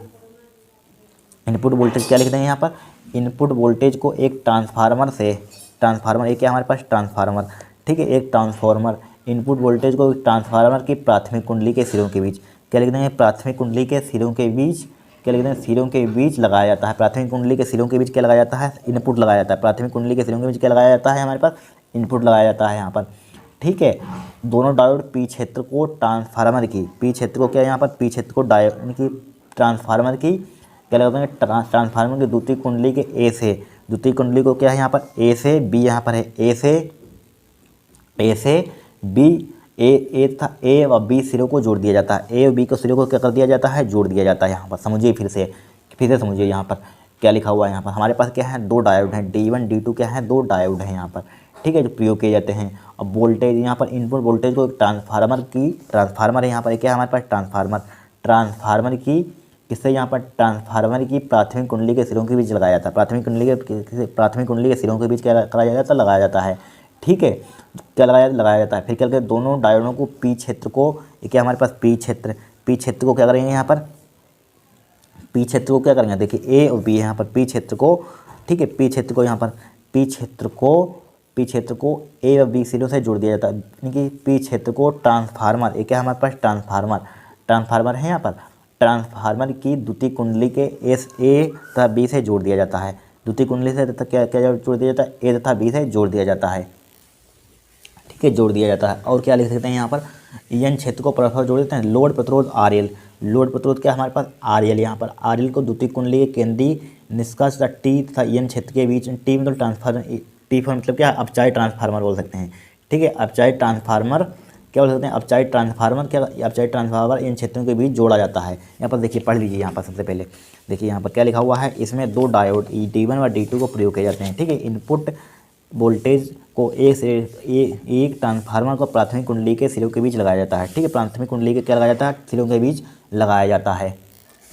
S1: क्या लिख देंगे यहाँ पर, इनपुट वोल्टेज को एक ट्रांसफार्मर, ये क्या हमारे पास, ट्रांसफार्मर। ठीक है, एक ट्रांसफार्मर, इनपुट वोल्टेज को ट्रांसफार्मर की प्राथमिक कुंडली के सिरों के बीच, क्या लिख देंगे, प्राथमिक कुंडली के सिरों के बीच, क्या लिख देंगे, सिरों के बीच लगाया जाता है। प्राथमिक कुंडली के सिरों के बीच क्या लगाया जाता है, इनपुट लगाया जाता है। प्राथमिक कुंडली के सिरों के बीच क्या लगाया जाता है, हमारे पास इनपुट लगाया जाता है यहाँ पर। ठीक है, दोनों डायोड पी क्षेत्र को ट्रांसफार्मर की, पी क्षेत्र को क्या यहाँ पर, पी क्षेत्र को डायोड यानी कि ट्रांसफार्मर की क्या लगाते हैं, ट्रांसफार्मर की द्वितीय कुंडली के ए से, द्वितीय कुंडली को क्या है यहाँ पर, ए से बी, यहाँ पर है ए से बी, ए तथा ए और बी सिरों को जोड़ दिया जाता है। ए और बी को सिरों को क्या कर दिया जाता है, जोड़ दिया जाता है। यहाँ पर समझिए फिर से समझिए यहाँ पर क्या लिखा हुआ है। यहाँ पर हमारे पास क्या है, दो डायोड हैं, D1 D2 क्या है, दो डायोड हैं यहाँ पर, ठीक है, जो प्रयोग किए जाते हैं। अब वोल्टेज यहाँ पर इनपुट वोल्टेज को ट्रांसफार्मर है यहाँ पर, क्या है हमारे पास ट्रांसफार्मर की किससे, यहाँ पर ट्रांसफार्मर की प्राथमिक कुंडली के सिरों के बीच लगाया जाता है। प्राथमिक कुंडली के सिरों के बीच क्या कराया जाता है, लगाया जाता है, ठीक है, क्या लगाया जाता है। फिर क्या करते हैं, दोनों डायोडों को पी क्षेत्र को, क्या हमारे पास पी क्षेत्र को क्या करेंगे, यहाँ पर पी क्षेत्र को क्या करेंगे, देखिए ए और बी यहाँ पर पी क्षेत्र को, ठीक है, पी क्षेत्र को यहाँ पर पी क्षेत्र को ए और बी सिरों से जोड़ दिया जाता है। यानी कि पी क्षेत्र को ट्रांसफार्मर, एक क्या हमारे पास ट्रांसफार्मर है, यहाँ पर ट्रांसफार्मर की द्वितीय कुंडली के एस ए तथा बी से जोड़ दिया जाता है। द्वितीय कुंडली से तथा क्या क्या जोड़ दिया जाता है, ए तथा बी से जोड़ दिया जाता है, ठीक है, जोड़ दिया जाता है। और क्या लिख सकते हैं यहाँ पर, एन क्षेत्र को परस्पर जोड़ देते हैं। लोड प्रतिरोध RL, लोड प्रतिरोध क्या हमारे पास RL, यहाँ पर RL को द्वितीय कुंडली के केंद्रीय निष्कास तथा टी तथा एन क्षेत्र के बीच, टी मतलब ट्रांसफार्मर, टी फॉर मतलब क्या, अपचाई ट्रांसफार्मर बोल सकते हैं, ठीक है, अपचाई ट्रांसफार्मर क्या बोल सकते हैं, अपचाई ट्रांसफार्मर इन क्षेत्रों के बीच जोड़ा जाता है। यहाँ पर देखिए, पढ़ लीजिए यहाँ पर सबसे पहले, देखिए यहाँ पर क्या लिखा हुआ है, इसमें दो डायोड D1 और D2 को प्रयोग किए जाते हैं, ठीक है। इनपुट वोल्टेज को एक ट्रांसफार्मर को प्राथमिक कुंडली के सिरों के बीच लगाया जाता है, ठीक है, प्राथमिक कुंडली के क्या लगाया जाता है, सिरों के बीच लगाया जाता है,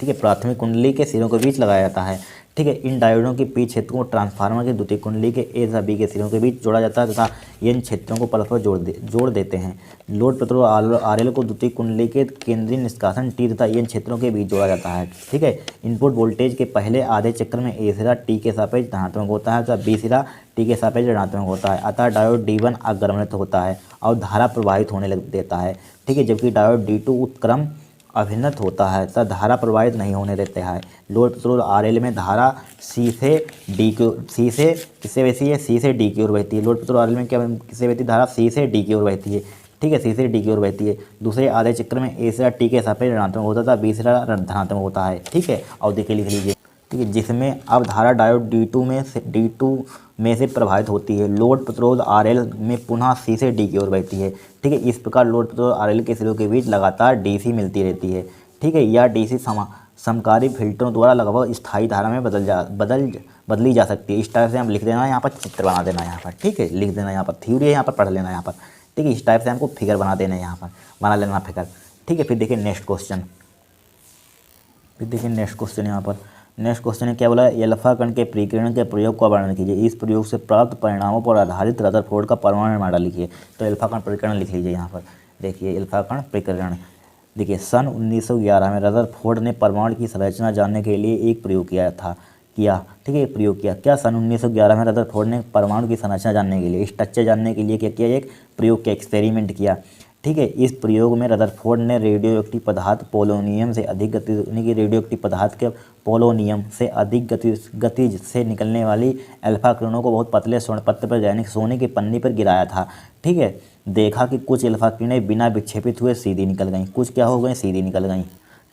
S1: ठीक है, प्राथमिक कुंडली के सिरों के बीच लगाया जाता है, ठीक है। इन डायोडों के पी क्षेत्र को ट्रांसफार्मर की द्वितीय कुंडली के ए तथा बी के सिरों के बीच जोड़ा जाता है तथा इन क्षेत्रों को परस्पर जोड़ देते हैं। लोड प्रतिरोध RL को द्वितीय कुंडली के केंद्रीय निष्कासन टी तथा इन क्षेत्रों के बीच जोड़ा जाता है, ठीक है। इनपुट वोल्टेज के पहले आधे चक्र में ए सिरा टी के सापेक्ष धनात्मक होता है तथा बी सिरा टी के सापेक्ष ऋणात्मक होता है, अतः डायोड D1 अग्रमणित होता है और धारा प्रवाहित होने लग देता है, ठीक है, जबकि डायोड D2 उत्क्रम अभिन्नत होता है तथा धारा प्रवाहित नहीं होने देते हैं। लोड प्रतिरोध RL में धारा C से D किससे बहती है, C से D की ओर बहती है। लोड प्रतिरोध RL में क्या किससे बहती है, धारा C से D की ओर बहती है, ठीक है, C से D की ओर बहती है। दूसरे आधे चक्र में ए सिरा टी के सापेक्ष ऋणात्मक होता है, बी सिरा धनात्मक होता है, ठीक है। और देखिए लिख लीजिए, ठीक है, जिसमें अब धारा डायोड D2 में से प्रभावित होती है। लोड प्रतिरोध RL में पुनः C से D की ओर बहती है, ठीक है। इस प्रकार लोड प्रतिरोध RL के सिरों के बीच लगातार DC मिलती रहती है, ठीक है। या DC समकाली फिल्टरों द्वारा लगभग स्थायी धारा में बदली जा सकती है। इस टाइप से हम लिख देना, यहाँ पर चित्र बना देना, यहाँ पर, ठीक है, लिख देना, यहाँ पर थ्योरी है, यहाँ पर पढ़ लेना, यहाँ पर, ठीक है। इस टाइप से हमको फिगर बना देना है, यहाँ पर बना लेना फिगर, ठीक है। फिर देखिए नेक्स्ट क्वेश्चन, यहाँ पर नेक्स्ट क्वेश्चन है, क्या बोला है, अल्फा कण के परिकीर्ण के प्रयोग का वर्णन कीजिए। इस प्रयोग से प्राप्त परिणामों पर आधारित रदरफोर्ड का परमाणु मॉडल लिखिए। तो अल्फा कण परिकीर्ण लिख लीजिए यहाँ पर, देखिए अल्फा कण परिकीर्ण, देखिए सन 1911 में रदरफोर्ड ने परमाणु की संरचना जानने के लिए एक प्रयोग ठीक है, प्रयोग किया। क्या सन 1911 में रदरफोर्ड ने परमाणु की संरचना जानने के लिए, स्ट्रक्चर जानने के लिए क्या किया, एक प्रयोग किया, एक्सपेरिमेंट किया, ठीक है। इस प्रयोग में रदरफोर्ड ने रेडियोएक्टिव पदार्थ पोलोनियम से अधिक गतिज से निकलने वाली अल्फा किरणों को बहुत पतले स्वर्णपत्र पर यानी सोने की पन्नी पर गिराया था, ठीक है। देखा कि कुछ अल्फा किरणें बिना विक्षेपित हुए सीधी निकल गईं, कुछ क्या हो गई, सीधी निकल गईं,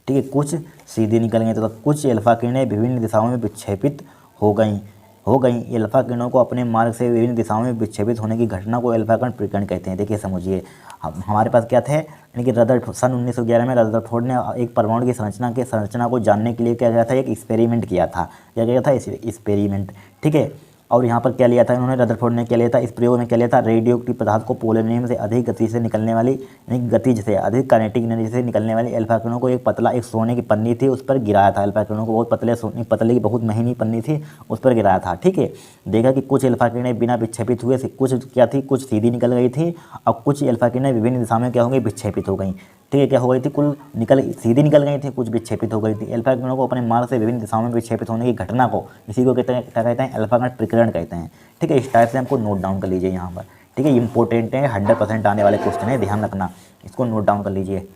S1: ठीक है, कुछ सीधी निकल गई तथा कुछ अल्फा किरणें विभिन्न दिशाओं में विक्षेपित हो गईं। अल्फा किरणों को अपने मार्ग से विभिन्न दिशाओं में विक्षेपित होने की घटना को अल्फा कण परिकीर्ण कहते हैं। देखिए समझिए, हमारे पास क्या थे, यानी कि सन 1911 में रदरफोर्ड ने एक परमाणु की संरचना को जानने के लिए क्या किया था, एक एक्सपेरिमेंट किया था, क्या किया था, एक्सपेरिमेंट, ठीक है। और यहाँ पर क्या लिया था इन्होंने, रदरफोर्ड ने क्या लिया था, इस प्रयोग में क्या लिया था, रेडियोएक्टिव पदार्थ को पोलोनियम से अधिक गति से निकलने वाली, यानी गतिज से अधिक काइनेटिक एनर्जी से निकलने वाली अल्फा किरणों को एक सोने की पन्नी थी उस पर गिराया था। अल्फा किरणों को बहुत पतले की बहुत महीनी पन्नी थी उस पर गिराया था, ठीक है। देखा कि कुछ अल्फा किरणें बिना विक्षेपित हुए कुछ क्या थी, कुछ सीधी निकल गई थी और कुछ अल्फा किरणें विभिन्न दिशा में क्या हो गई, विक्षेपित हो गई, ठीक है। क्या हो गई थी, कुल सीधी निकल गई थी, कुछ विक्षेपित हो गई थी। अल्फा किरणों को अपने मार्ग से विभिन्न दिशाओं में विक्षेपित होने की घटना को इसी को क्या कहते हैं, अल्फा कण परिकीर्ण कहते हैं, ठीक है। इस टाइप से हमको नोट डाउन कर लीजिए यहाँ पर, ठीक है। इंपॉर्टेंट है, 100% आने वाले क्वेश्चन है, ध्यान रखना, इसको नोट डाउन कर लीजिए।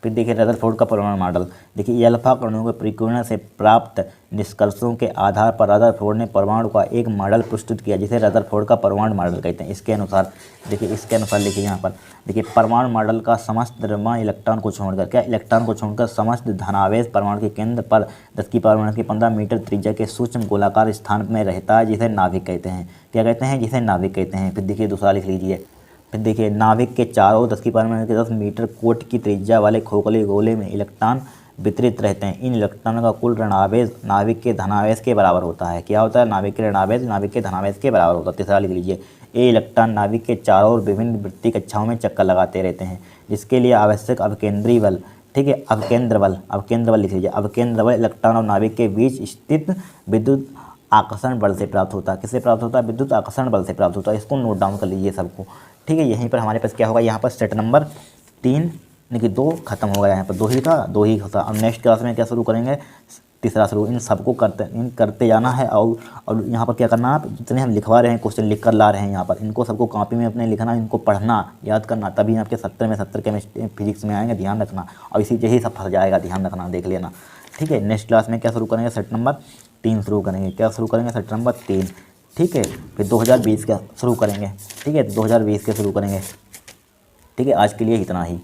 S1: फिर देखिए रदरफोर्ड का परमाणु मॉडल, देखिए अल्फा कणों के परिकीर्ण से प्राप्त निष्कर्षों के आधार पर रदरफोर्ड ने परमाणु का एक मॉडल प्रस्तुत किया जिसे रदरफोर्ड का परमाणु मॉडल कहते हैं। इसके अनुसार लिखिए यहाँ पर, देखिए परमाणु मॉडल का समस्त द्रव्यमान इलेक्ट्रॉन को छोड़कर समस्त धनावेश परमाणु के केंद्र पर 10⁻15 मीटर त्रिज्या के सूक्ष्म गोलाकार स्थान में रहता है, जिसे नाभिक कहते हैं। क्या कहते हैं, जिसे नाभिक कहते हैं। फिर देखिए दूसरा लिख लीजिए, फिर देखिए नाभिक के चारों 10⁻⁻10 मीटर कोट की त्रिज्या वाले खोखले गोले में इलेक्ट्रॉन वितरित रहते हैं। इन इलेक्ट्रॉनों का कुल ऋणावेश नाभिक के धनावेश के बराबर होता है। क्या होता है? नाभिक के ऋणावेश नाभिक के धनावेश के बराबर होता है। तीसरा लिख लीजिए, ये इलेक्ट्रॉन नाभिक के चारों ओर विभिन्न वृत्तीय कक्षाओं में चक्कर लगाते रहते हैं, जिसके लिए आवश्यक अवकेंद्री बल, ठीक है, अवकेंद्र बल लिख लीजिए। अवकेंद्र बल इलेक्ट्रॉन और नाभिक के बीच स्थित विद्युत आकर्षण बल से प्राप्त होता है। किससे प्राप्त होता है? विद्युत आकर्षण बल से प्राप्त होता है। इसको नोट डाउन कर लीजिए सबको, ठीक है। यहीं पर हमारे पास क्या होगा, यहाँ पर सेट नंबर 3 यानी कि 2 खत्म होगा। यहाँ पर 2 ही था। अब नेक्स्ट क्लास में क्या शुरू करेंगे? तीसरा शुरू। इन सबको करते जाना है। और यहाँ पर क्या करना है, आप जितने हम लिखवा रहे हैं क्वेश्चन लिख कर ला रहे हैं यहाँ पर, इनको सबको कॉपी में अपने लिखना, इनको पढ़ना, याद करना, तभी आपके 70 में 70 केमिस्ट्री फिजिक्स में आएंगे। ध्यान रखना, और इसी यही सब फंस जाएगा, ध्यान रखना, देख लेना, ठीक है। नेक्स्ट क्लास में क्या शुरू करेंगे? सेट नंबर 3 शुरू करेंगे। क्या शुरू करेंगे? सेट नंबर 3, ठीक है। फिर 2020 का शुरू करेंगे, ठीक है। 2020 के शुरू करेंगे, ठीक है। आज के लिए इतना ही।